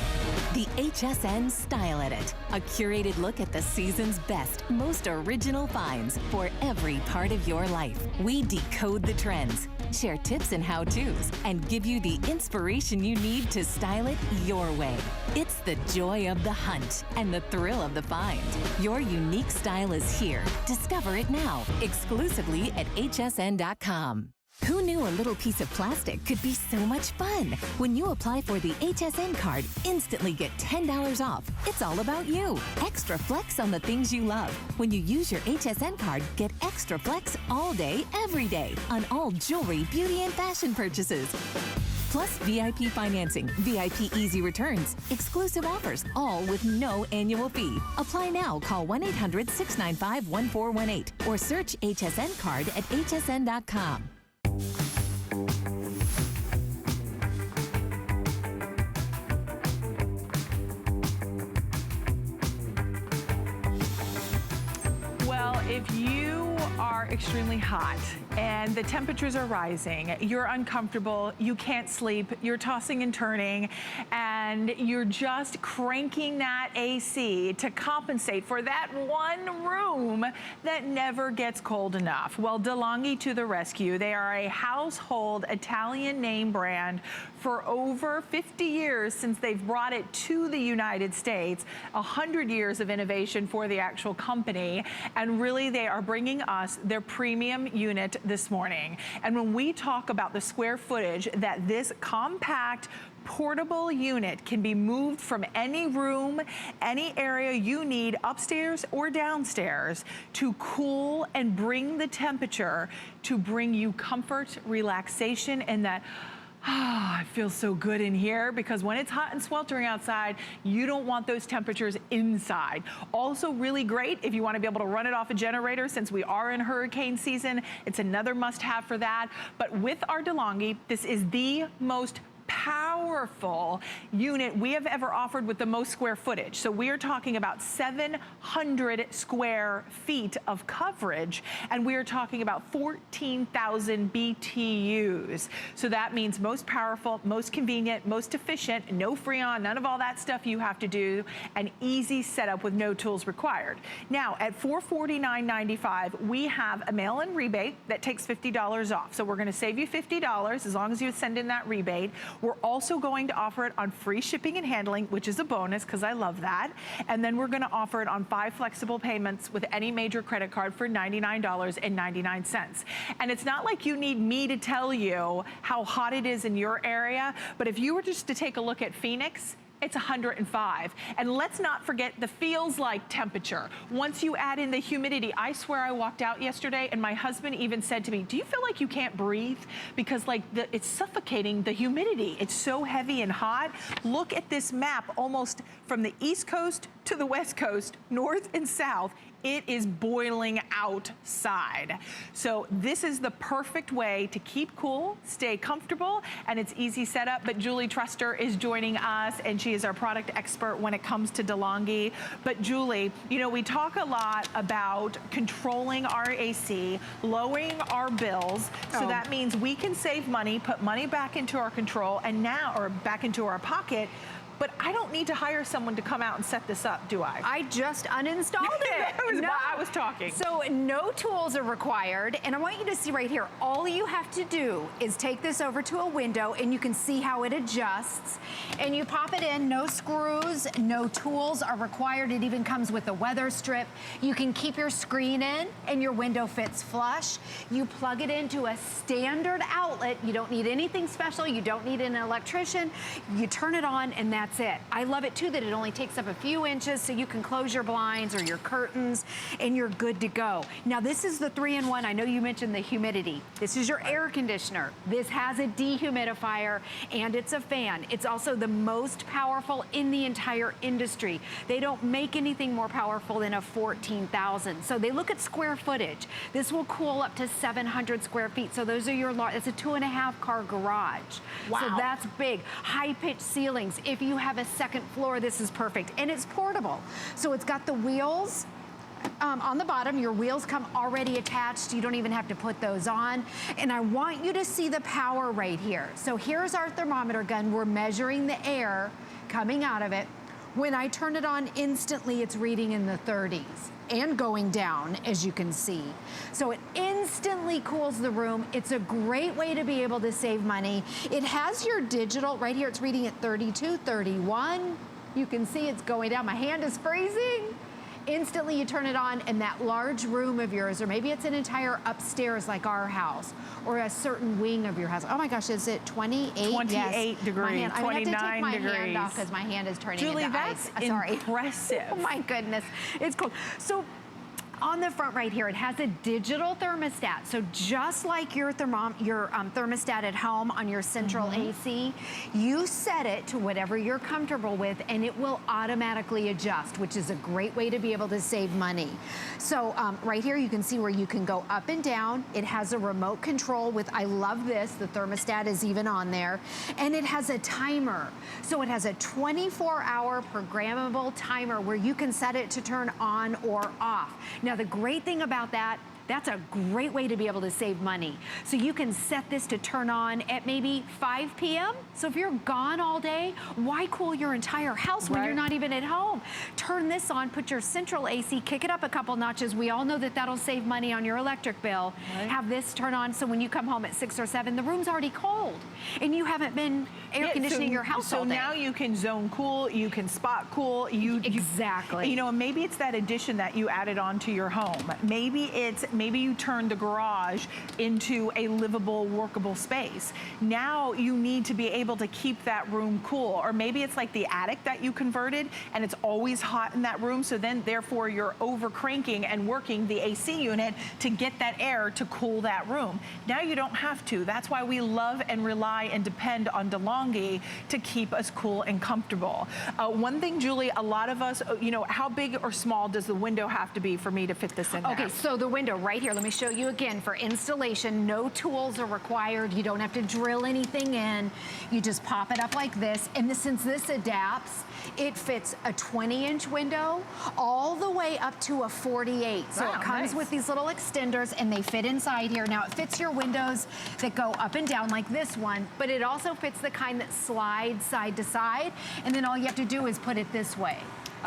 The HSN Style Edit, a curated look at the season's best, most original finds for every part of your life. We decode the trends, share tips and how-tos, and give you the inspiration you need to style it your way. It's the joy of the hunt and the thrill of the find. Your unique style is here. Discover it now, exclusively at hsn.com. Who knew a little piece of plastic could be so much fun? When you apply for the HSN card, instantly get $10 off. It's all about you. Extra flex on the things you love. When you use your HSN card, get extra flex all day, every day on all jewelry, beauty, and fashion purchases. Plus VIP financing, VIP easy returns, exclusive offers, all with no annual fee. Apply now. Call 1-800-695-1418 or search HSN card at hsn.com. Well, if you are extremely hot and the temperatures are rising, you're uncomfortable, you can't sleep, you're tossing and turning, and you're just cranking that AC to compensate for that one room that never gets cold enough. Well, DeLonghi to the rescue. They are a household Italian name brand for over 50 years since they've brought it to the United States, 100 years of innovation for the actual company, and really they are bringing us their premium unit this morning. And when we talk about the square footage that this compact portable unit can be moved from any room, any area you need, upstairs or downstairs, to cool and bring the temperature to bring you comfort, relaxation, and that Ah, it feels so good in here because when it's hot and sweltering outside, you don't want those temperatures inside. Also really great if you want to be able to run it off a generator since we are in hurricane season. It's another must-have for that. But with our DeLonghi, this is the most powerful unit we have ever offered with the most square footage. So we are talking about 700 square feet of coverage, and we are talking about 14,000 BTUs. So that means most powerful, most convenient, most efficient, no Freon, none of all that stuff you have to do, an easy setup with no tools required. Now at $449.95, we have a mail-in rebate that takes $50 off. So we're gonna save you $50 as long as you send in that rebate. We're also going to offer it on free shipping and handling, which is a bonus because I love that. And then we're going to offer it on 5 flexible payments with any major credit card for $99.99. And it's not like you need me to tell you how hot it is in your area, but if you were just to take a look at Phoenix, it's 105. And let's not forget the feels like temperature. Once you add in the humidity, I swear I walked out yesterday and my husband even said to me, do you feel like you can't breathe? Because like it's suffocating the humidity. It's so heavy and hot. Look at this map almost from the East Coast to the West Coast, north and south. It is boiling outside. So this is the perfect way to keep cool, stay comfortable, and it's easy setup. But Julie Truster is joining us, and she is our product expert when it comes to DeLonghi. But Julie, you know, we talk a lot about controlling our AC, lowering our bills. So that means we can save money, put money back into our control, and now, or back into our pocket. But I don't need to hire someone to come out and set this up, do I? I just uninstalled it. That was why I was talking. So no tools are required. And I want you to see right here, all you have to do is take this over to a window and you can see how it adjusts. And you pop it in, no screws, no tools are required. It even comes with a weather strip. You can keep your screen in and your window fits flush. You plug it into a standard outlet. You don't need anything special. You don't need an electrician. You turn it on and that's it. I love it too that it only takes up a few inches so you can close your blinds or your curtains and you're good to go. Now this is the 3-in-1. I know you mentioned the humidity. This is your air conditioner. This has a dehumidifier and it's a fan. It's also the most powerful in the entire industry. They don't make anything more powerful than a 14,000. So they look at square footage. This will cool up to 700 square feet. So those are your large, it's a 2.5 car garage. Wow. So that's big. High pitched ceilings. If you have a second floor, this is perfect. And it's portable. So it's got the wheels on the bottom. Your wheels come already attached. You don't even have to put those on. And I want you to see the power right here. So here's our thermometer gun. We're measuring the air coming out of it. When I turn it on, instantly it's reading in the 30s and going down, as you can see. So it instantly cools the room. It's a great way to be able to save money. It has your digital, right here it's reading at 32, 31. You can see it's going down. My hand is freezing. Instantly you turn it on and that large room of yours, or maybe it's an entire upstairs like our house, or a certain wing of your house. Oh my gosh, is it 28? 28 yes. degrees, 29 I have to take my degrees. hand off because my hand is turning Julie, into that's ice. Sorry. impressive. Oh my goodness, it's cold. So on the front right here, it has a digital thermostat. So just like your thermostat at home on your central AC, you set it to whatever you're comfortable with and it will automatically adjust, which is a great way to be able to save money. So right here, you can see where you can go up and down. It has a remote control with, I love this, the thermostat is even on there. And it has a timer. So it has a 24-hour programmable timer where you can set it to turn on or off. Now, the great thing about that, that's a great way to be able to save money. So you can set this to turn on at maybe 5 p.m. So if you're gone all day, why cool your entire house when you're not even at home? Turn this on, put your central AC, kick it up a couple notches. We all know that that'll save money on your electric bill. Have this turn on so when you come home at 6 or 7, the room's already cold and you haven't been air conditioning your house all day. So now you can zone cool, you can spot cool. Exactly. You know, maybe it's that addition that you added on to your home. Maybe you turned the garage into a livable, workable space. Now you need to be able to keep that room cool. Or maybe it's like the attic that you converted and it's always hot in that room. So then therefore you're over cranking and working the AC unit to get that air to cool that room. Now you don't have to. That's why we love and rely rely and depend on DeLonghi to keep us cool and comfortable. One thing, Julie, a lot of us, you know, how big or small does the window have to be for me to fit this in there? Okay, so the window right here, let me show you again. For installation, no tools are required. You don't have to drill anything in. You just pop it up like this. And since this adapts, it fits a 20-inch window all the way up to a 48. So Wow, it comes nice. with these little extenders and they fit inside here. Now it fits your windows that go up and down like this one, but it also fits the kind that slides side to side. And then all you have to do is put it this way.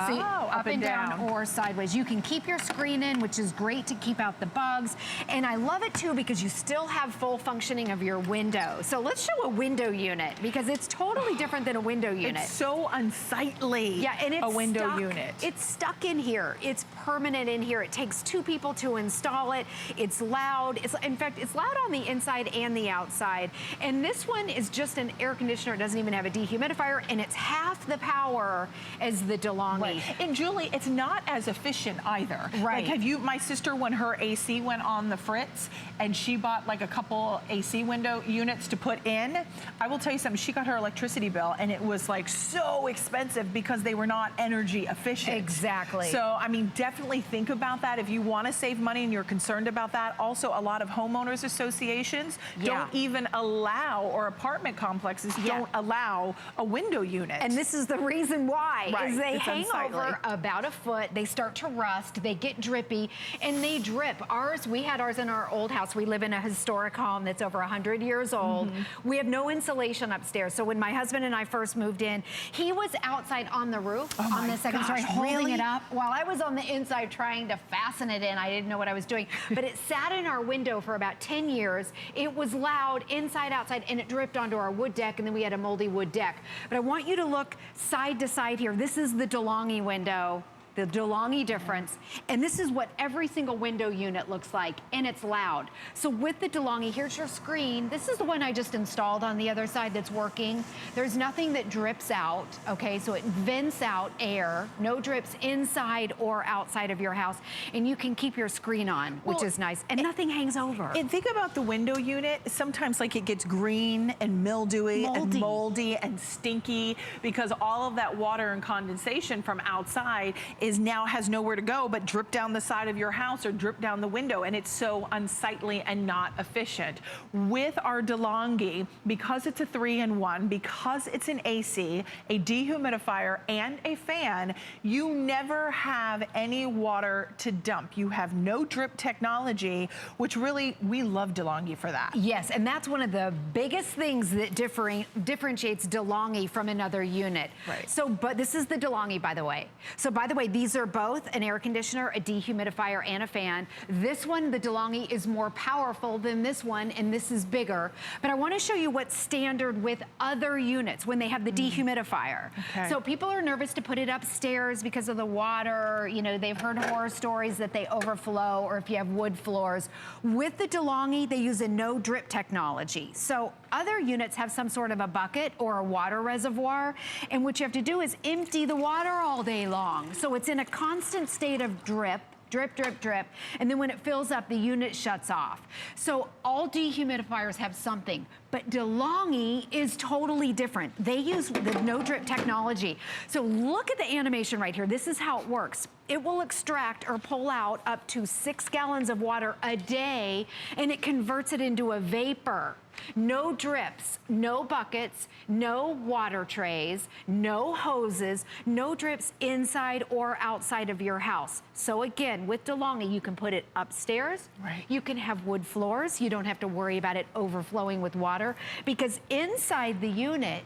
See, up and down or sideways. You can keep your screen in, which is great to keep out the bugs. And I love it too because you still have full functioning of your window. So let's show a window unit because it's totally different than a window unit. It's so unsightly. Yeah, and it's a window stuck. unit. It's stuck in here. It's permanent in here. It takes 2 people to install it. It's loud. In fact, it's loud on the inside and the outside. And this one is just an air conditioner. It doesn't even have a dehumidifier, and it's half the power as the DeLonghi. Right. And Julie, it's not as efficient either. Right. Like, have you, my sister, when her AC went on the fritz and she bought like a couple AC window units to put in, I will tell you something, she got her electricity bill and it was like so expensive because they were not energy efficient. Exactly. So, I mean, definitely think about that if you want to save money and you're concerned about that. Also, a lot of homeowners associations don't even allow, or apartment complexes don't allow a window unit. And this is the reason why, is they It's hang unsightly. over about a foot, they start to rust, they get drippy, and they drip. Ours, we had ours in our old house. We live in a historic home that's over 100 years old. We have no insulation upstairs. So when my husband and I first moved in, he was outside on the roof on the second story holding it up while I was on the inside trying to fasten it in. I didn't know what I was doing. But it sat in our window for about 10 years. It was loud inside, outside, and it dripped onto our wood deck, and then we had a moldy wood deck. But I want you to look side to side here. This is the DeLonghi window, the DeLonghi difference, and this is what every single window unit looks like, and it's loud. So with the DeLonghi, here's your screen. This is the one I just installed on the other side that's working. There's nothing that drips out, okay? So it vents out air, no drips inside or outside of your house, and you can keep your screen on, which is nice, and nothing hangs over. And think about the window unit. Sometimes like it gets green and mildewy and moldy and stinky because all of that water and condensation from outside now has nowhere to go but drip down the side of your house or drip down the window, and it's so unsightly and not efficient. With our DeLonghi, because it's a 3-in-1, because it's an AC, a dehumidifier, and a fan, you never have any water to dump. You have no drip technology, which really, we love DeLonghi for that. Yes, and that's one of the biggest things that differentiates DeLonghi from another unit. Right. So, but this is the DeLonghi, by the way. So, by the way, these are both an air conditioner, a dehumidifier, and a fan. This one, the DeLonghi, is more powerful than this one, and this is bigger. But I want to show you what's standard with other units when they have the dehumidifier. Okay. So people are nervous to put it upstairs because of the water. You know, they've heard horror stories that they overflow, or if you have wood floors. With the DeLonghi, they use a no drip technology. So other units have some sort of a bucket or a water reservoir, and what you have to do is empty the water all day long. So it's in a constant state of drip, drip, drip, drip, and then when it fills up, the unit shuts off. So all dehumidifiers have something, but DeLonghi is totally different. They use the no drip technology. So look at the animation right here. This is how it works. It will extract or pull out up to 6 gallons of water a day, and it converts it into a vapor. No drips, no buckets, no water trays, no hoses, no drips inside or outside of your house. So again, with DeLonghi, you can put it upstairs. Right. You can have wood floors. You don't have to worry about it overflowing with water, because inside the unit,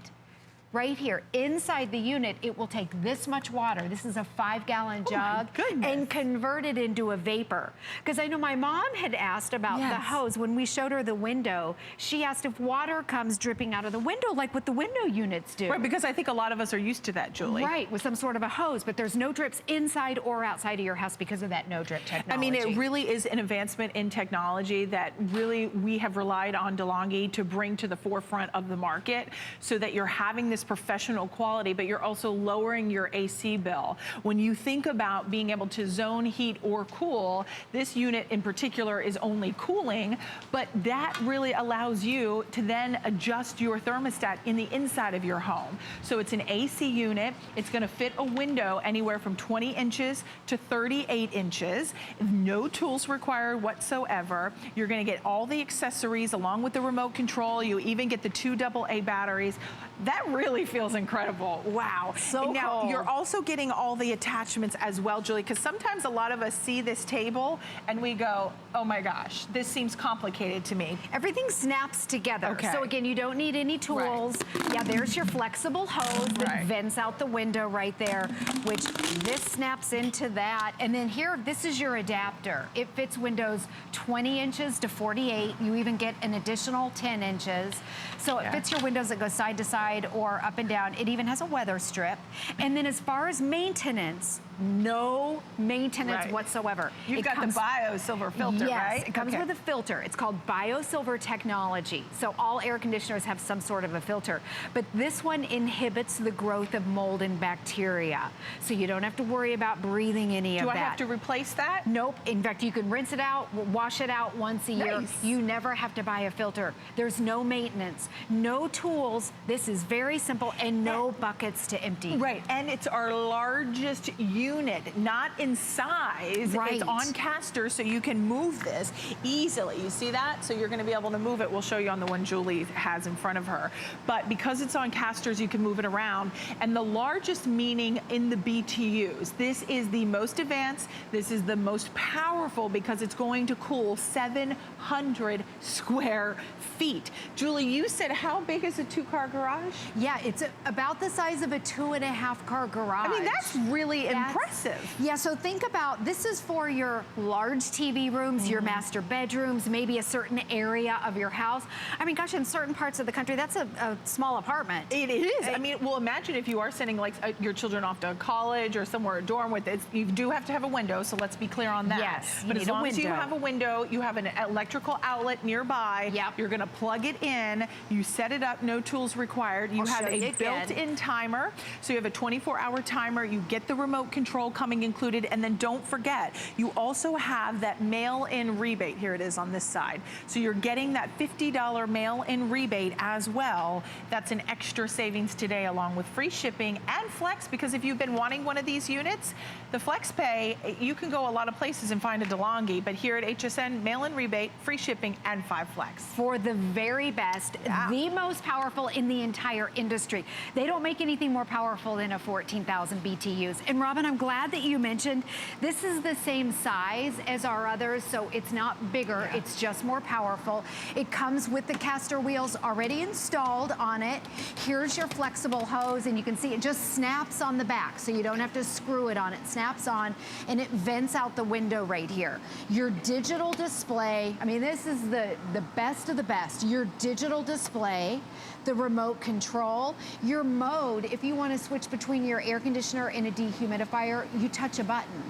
right here, inside the unit, it will take this much water. This is a 5-gallon jug, and convert it into a vapor. Because I know my mom had asked about the hose. When we showed her the window, she asked if water comes dripping out of the window like what the window units do. Right, because I think a lot of us are used to that, Julie. Right, with some sort of a hose, but there's no drips inside or outside of your house because of that no drip technology. I mean, it really is an advancement in technology that really we have relied on DeLonghi to bring to the forefront of the market, so that you're having this this professional quality, but you're also lowering your AC bill. When you think about being able to zone heat or cool, this unit in particular is only cooling, but that really allows you to then adjust your thermostat in the inside of your home. So it's an AC unit. It's going to fit a window anywhere from 20 inches to 38 inches. No tools required whatsoever. You're going to get all the accessories along with the remote control. You even get the 2 AA batteries. That really feels incredible. Wow. So now, cool. You're also getting all the attachments as well, Julie, because sometimes a lot of us see this table and we go, oh my gosh, this seems complicated to me. Everything snaps together. Okay. So again, you don't need any tools. Right. Yeah, there's your flexible hose that vents out the window right there, which this snaps into that. And then here, this is your adapter. It fits windows 20 inches to 48. You even get an additional 10 inches. So it fits your windows that go side to side or up and down. It even has a weather strip. And then as far as maintenance, no maintenance whatsoever. You've got the Bio Silver filter, right? Yes, it comes with a filter. It's called Bio Silver technology. So all air conditioners have some sort of a filter, but this one inhibits the growth of mold and bacteria. So you don't have to worry about breathing any of that. Do I have to replace that? Nope. In fact, you can rinse it out, wash it out once a year. You never have to buy a filter. There's no maintenance, no tools. This is very simple and no buckets to empty. Right, and it's our largest unit, not in size. Right. It's on casters, so you can move this easily. You see that? So you're going to be able to move it. We'll show you on the one Julie has in front of her. But because it's on casters, you can move it around. And the largest meaning in the BTUs, this is the most advanced, this is the most powerful because it's going to cool 700 square feet. Julie, you said how big is a 2-car garage? Yeah, it's about the size of a 2.5-car garage. I mean, that's really impressive. Yeah, so think about, this is for your large TV rooms, your master bedrooms, maybe a certain area of your house. I mean, gosh, in certain parts of the country, that's a small apartment. It is. I mean, well, imagine if you are sending like your children off to college or somewhere, a dorm with it. You do have to have a window, so let's be clear on that. Yes, but as long as you have a window, you have an electrical outlet nearby. Yep. You're going to plug it in. You set it up, no tools required. You have a built-in timer. So you have a 24-hour timer. You get the remote control coming included. And then don't forget, you also have that mail-in rebate. Here it is on this side. So you're getting that $50 mail-in rebate as well. That's an extra savings today, along with free shipping and flex, because if you've been wanting one of these units, the flex pay, you can go a lot of places and find a DeLonghi, but here at HSN, mail-in rebate, free shipping, and 5 flex. For the very best, the most powerful in the entire industry. They don't make anything more powerful than a 14,000 BTUs. And Robin, I'm glad that you mentioned this is the same size as our others, so it's not bigger, it's just more powerful. It comes with the caster wheels already installed on it. Here's your flexible hose, and you can see it just snaps on the back, so you don't have to screw it on. It snaps on, and it vents out the window right here. Your digital display, I mean, this is the best of the best. Your digital display, the remote control, your mode, if you want to switch between your air conditioner and a dehumidifier, you touch a button.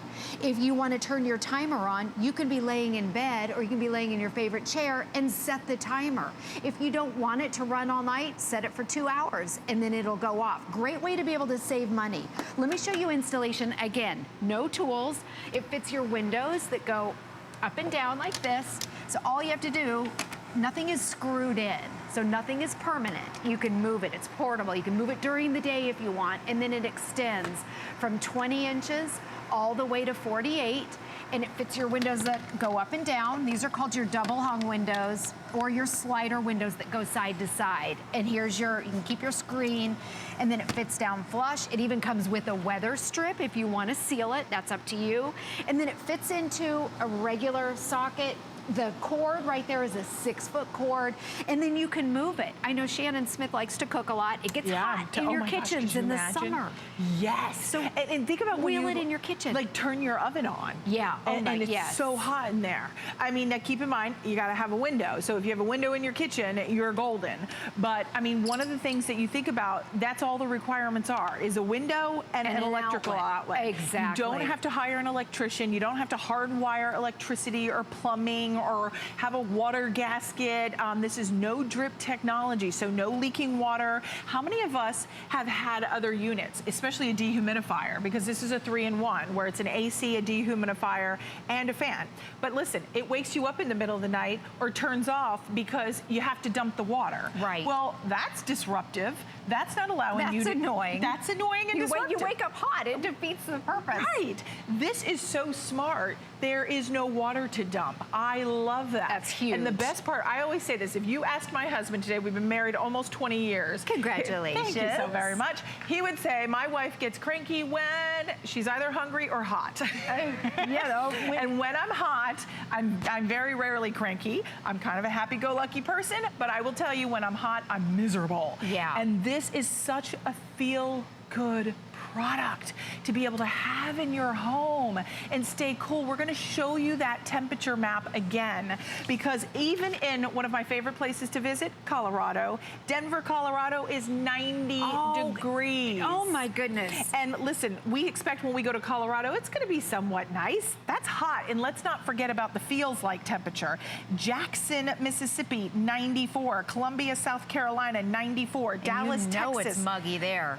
If you want to turn your timer on, you can be laying in bed or you can be laying in your favorite chair and set the timer. If you don't want it to run all night, set it for 2 hours and then it'll go off. Great way to be able to save money. Let me show you installation again. No tools. It fits your windows that go up and down like this. So all you have to do, nothing is screwed in. So nothing is permanent. You can move it. It's portable. You can move it during the day if you want, and then it extends from 20 inches all the way to 48, and it fits your windows that go up and down. These are called your double hung windows or your slider windows that go side to side. And here's your, you can keep your screen, and then it fits down flush. It even comes with a weather strip if you want to seal it. That's up to you. And then it fits into a regular socket. The cord right there is a 6-foot cord, and then you can move it. I know Shannon Smith likes to cook a lot. It gets hot in your kitchens in the summer. Yes. So and think about wheel it in your kitchen. Like turn your oven on. Yeah. And it's so hot in there. I mean, now keep in mind, you got to have a window. So if you have a window in your kitchen, you're golden. But I mean, one of the things that you think about, that's all the requirements are, is a window and an electrical outlet. Exactly. You don't have to hire an electrician. You don't have to hardwire electricity or plumbing leaking or have a water gasket. This is no drip technology, so no leaking water. How many of us have had other units, especially a dehumidifier, because this is a 3-in-1 where it's an AC, a dehumidifier, and a fan. But listen, it wakes you up in the middle of the night or turns off because you have to dump the water. Right. Well, that's disruptive. That's not allowing you to. That's annoying. That's annoying and disruptive. You wake up hot. It defeats the purpose. Right. This is so smart. There is no water to dump. I love that. That's huge. And the best part, I always say this, if you asked my husband today, we've been married almost 20 years. Congratulations. Thank you so very much. He would say, my wife gets cranky when she's either hungry or hot. And when I'm hot, I'm very rarely cranky. I'm kind of a happy-go-lucky person, but I will tell you, when I'm hot, I'm miserable. Yeah. And this is such a feel-good product to be able to have in your home and stay cool. We're going to show you that temperature map again, because even in one of my favorite places to visit, Colorado, Denver, Colorado, is 90 degrees. Oh my goodness. And listen, we expect when we go to Colorado, it's going to be somewhat nice. That's hot. And let's not forget about the feels like temperature. Jackson, Mississippi, 94. Columbia, South Carolina, 94. Dallas, Texas. It's muggy there.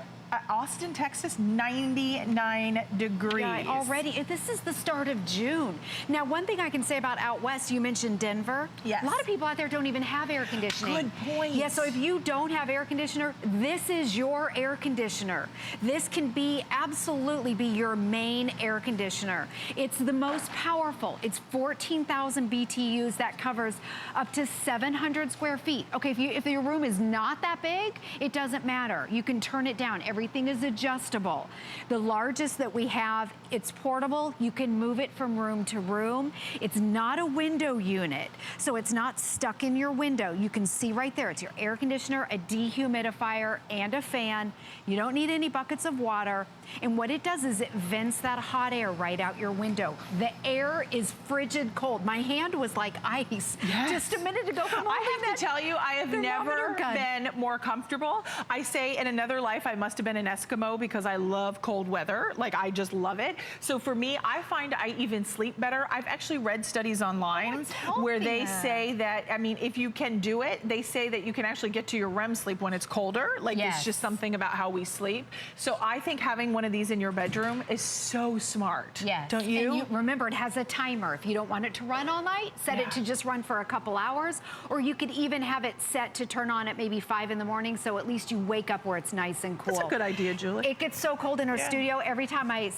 Austin, Texas, 99 degrees. Yeah, already, this is the start of June. Now, one thing I can say about out west, you mentioned Denver. Yes. A lot of people out there don't even have air conditioning. Good point. Yeah, so if you don't have air conditioner, this is your air conditioner. This can absolutely be your main air conditioner. It's the most powerful. It's 14,000 BTUs. That covers up to 700 square feet. Okay, if your room is not that big, it doesn't matter. You can turn it down. Everything is adjustable. The largest that we have, it's portable. You can move it from room to room. It's not a window unit, so it's not stuck in your window. You can see right there, it's your air conditioner, a dehumidifier, and a fan. You don't need any buckets of water. And what it does is it vents that hot air right out your window. The air is frigid cold. My hand was like ice just a minute ago. I have to tell you, I have never been more comfortable. I say in another life, I must have been an Eskimo because I love cold weather. Like, I just love it. So for me, I find I even sleep better. I've actually read studies online where they say that, I mean, if you can do it, they say that you can actually get to your REM sleep when it's colder. Like, it's just something about how we sleep. So I think having one of these in your bedroom is so smart. Yes. Don't you? And remember, it has a timer. If you don't want it to run all night, set it to just run for a couple hours, or you could even have it set to turn on at maybe 5 in the morning, so at least you wake up where it's nice and cool. That's a good idea, Julie. It gets so cold in our studio. Every time I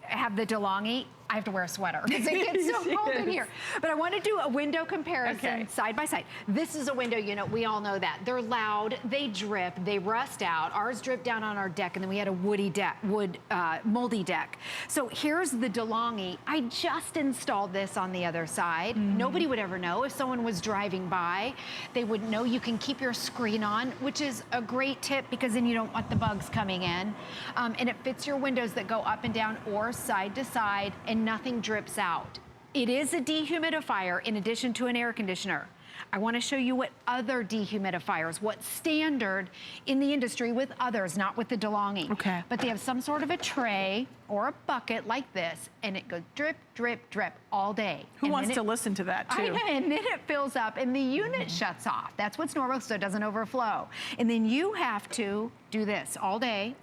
have the DeLonghi, I have to wear a sweater because it gets so cold in here. But I want to do a window comparison side by side. This is a window unit. We all know that. They're loud, they drip, they rust out. Ours dripped down on our deck, and then we had a moldy deck. So here's the DeLonghi. I just installed this on the other side. Nobody would ever know. If someone was driving by, they wouldn't know. You can keep your screen on, which is a great tip because then you don't want the bugs coming in. And it fits your windows that go up and down or side to side, and nothing drips out. It is a dehumidifier in addition to an air conditioner. I want to show you what other dehumidifiers, what's standard in the industry with others, not with the DeLonghi. Okay. But they have some sort of a tray or a bucket like this, and it goes drip, drip, drip all day. Who wants to listen to that, too? And then it fills up, and the unit shuts off. That's what's normal, so it doesn't overflow. And then you have to do this all day.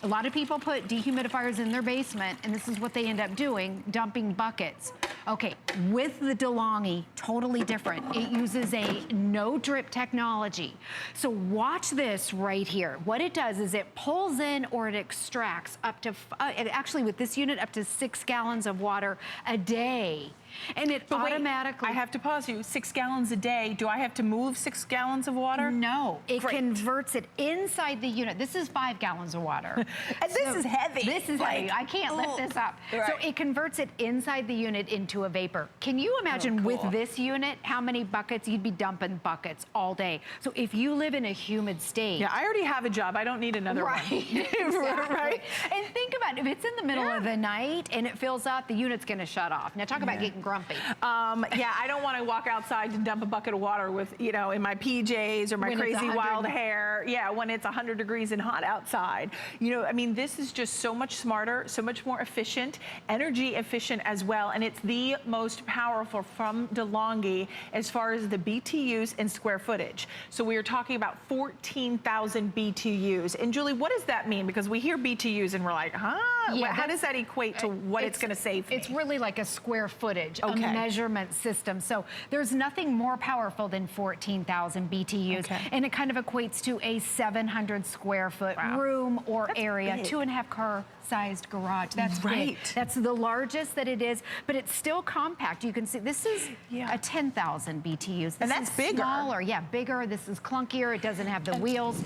A lot of people put dehumidifiers in their basement, and this is what they end up doing, dumping buckets. Okay, with the DeLonghi, totally different. It uses a no drip technology. So watch this right here. What it does is it pulls in or it extracts up to, actually with this unit, up to 6 gallons of water a day. And it automatically... I have to pause you. 6 gallons a day. Do I have to move 6 gallons of water? No. It converts it inside the unit. This is 5 gallons of water. And this is heavy. This is heavy. I can't lift this up. Right. So it converts it inside the unit into a vapor. Can you imagine with this unit how many buckets? You'd be dumping buckets all day. So if you live in a humid state... Yeah, I already have a job. I don't need another one. Exactly. Right? And think about it. If it's in the middle of the night and it fills up, the unit's going to shut off. Now talk about getting grumpy. Yeah, I don't want to walk outside and dump a bucket of water with, you know, in my PJs or my When crazy wild hair. Yeah, when it's 100 degrees and hot outside. You know, I mean, this is just so much smarter, so much more efficient, energy efficient as well. And it's the most powerful from DeLonghi as far as the BTUs and square footage. So we are talking about 14,000 BTUs. And Julie, what does that mean? Because we hear BTUs and we're like, huh? Yeah, how does that equate to what it's going to save me? It's really like a square footage, a Okay. measurement system. So there's nothing more powerful than 14,000 BTUs. Okay. And it kind of equates to a 700 square foot room or area, big. 2.5 car sized garage. That's Right. big. That's the largest that it is, but it's still compact. You can see this is a 10,000 BTUs. This And that's is bigger. Smaller, yeah, bigger. This is clunkier. It doesn't have the wheels.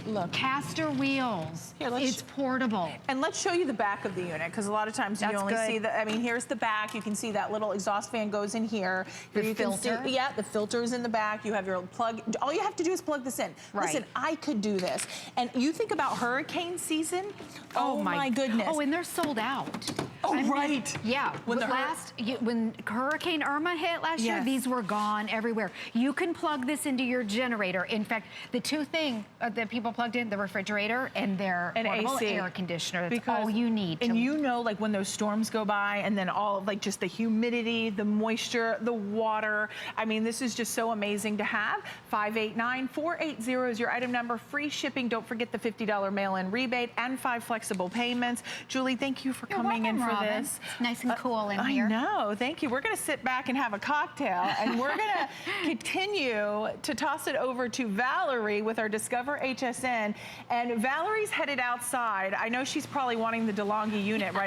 Look, caster wheels. Here, it's portable. And let's show you the back of the unit, because a lot of times you That's only good. see the, I mean, here's the back. You can see that little exhaust fan goes in here. Here The you can see, filter. yeah, the filter is in the back. You have your plug. All you have to do is plug this in. Right. Listen, I could do this. And you think about hurricane season. Oh my goodness. Oh, and they're sold out. Oh, I mean, right. Yeah. When the when Hurricane Irma hit last year, Yes. these were gone everywhere. You can plug this into your generator. In fact, the two things that people plugged in, the refrigerator and their portable AC. air conditioner. That's Because- all you need. And you know, like when those storms go by and then all of like just the humidity, the moisture, the water. I mean, this is just so amazing to have. 589-480 is your item number. Free shipping. Don't forget the $50 mail-in rebate and 5 flexible payments. Julie, thank you for coming in for Robin. this. It's nice and cool in here. I know. Thank you. We're going to sit back and have a cocktail, and we're going to continue to toss it over to Valerie with our Discover HSN. And Valerie's headed outside. I know she's probably wanting the DeLonghi unit right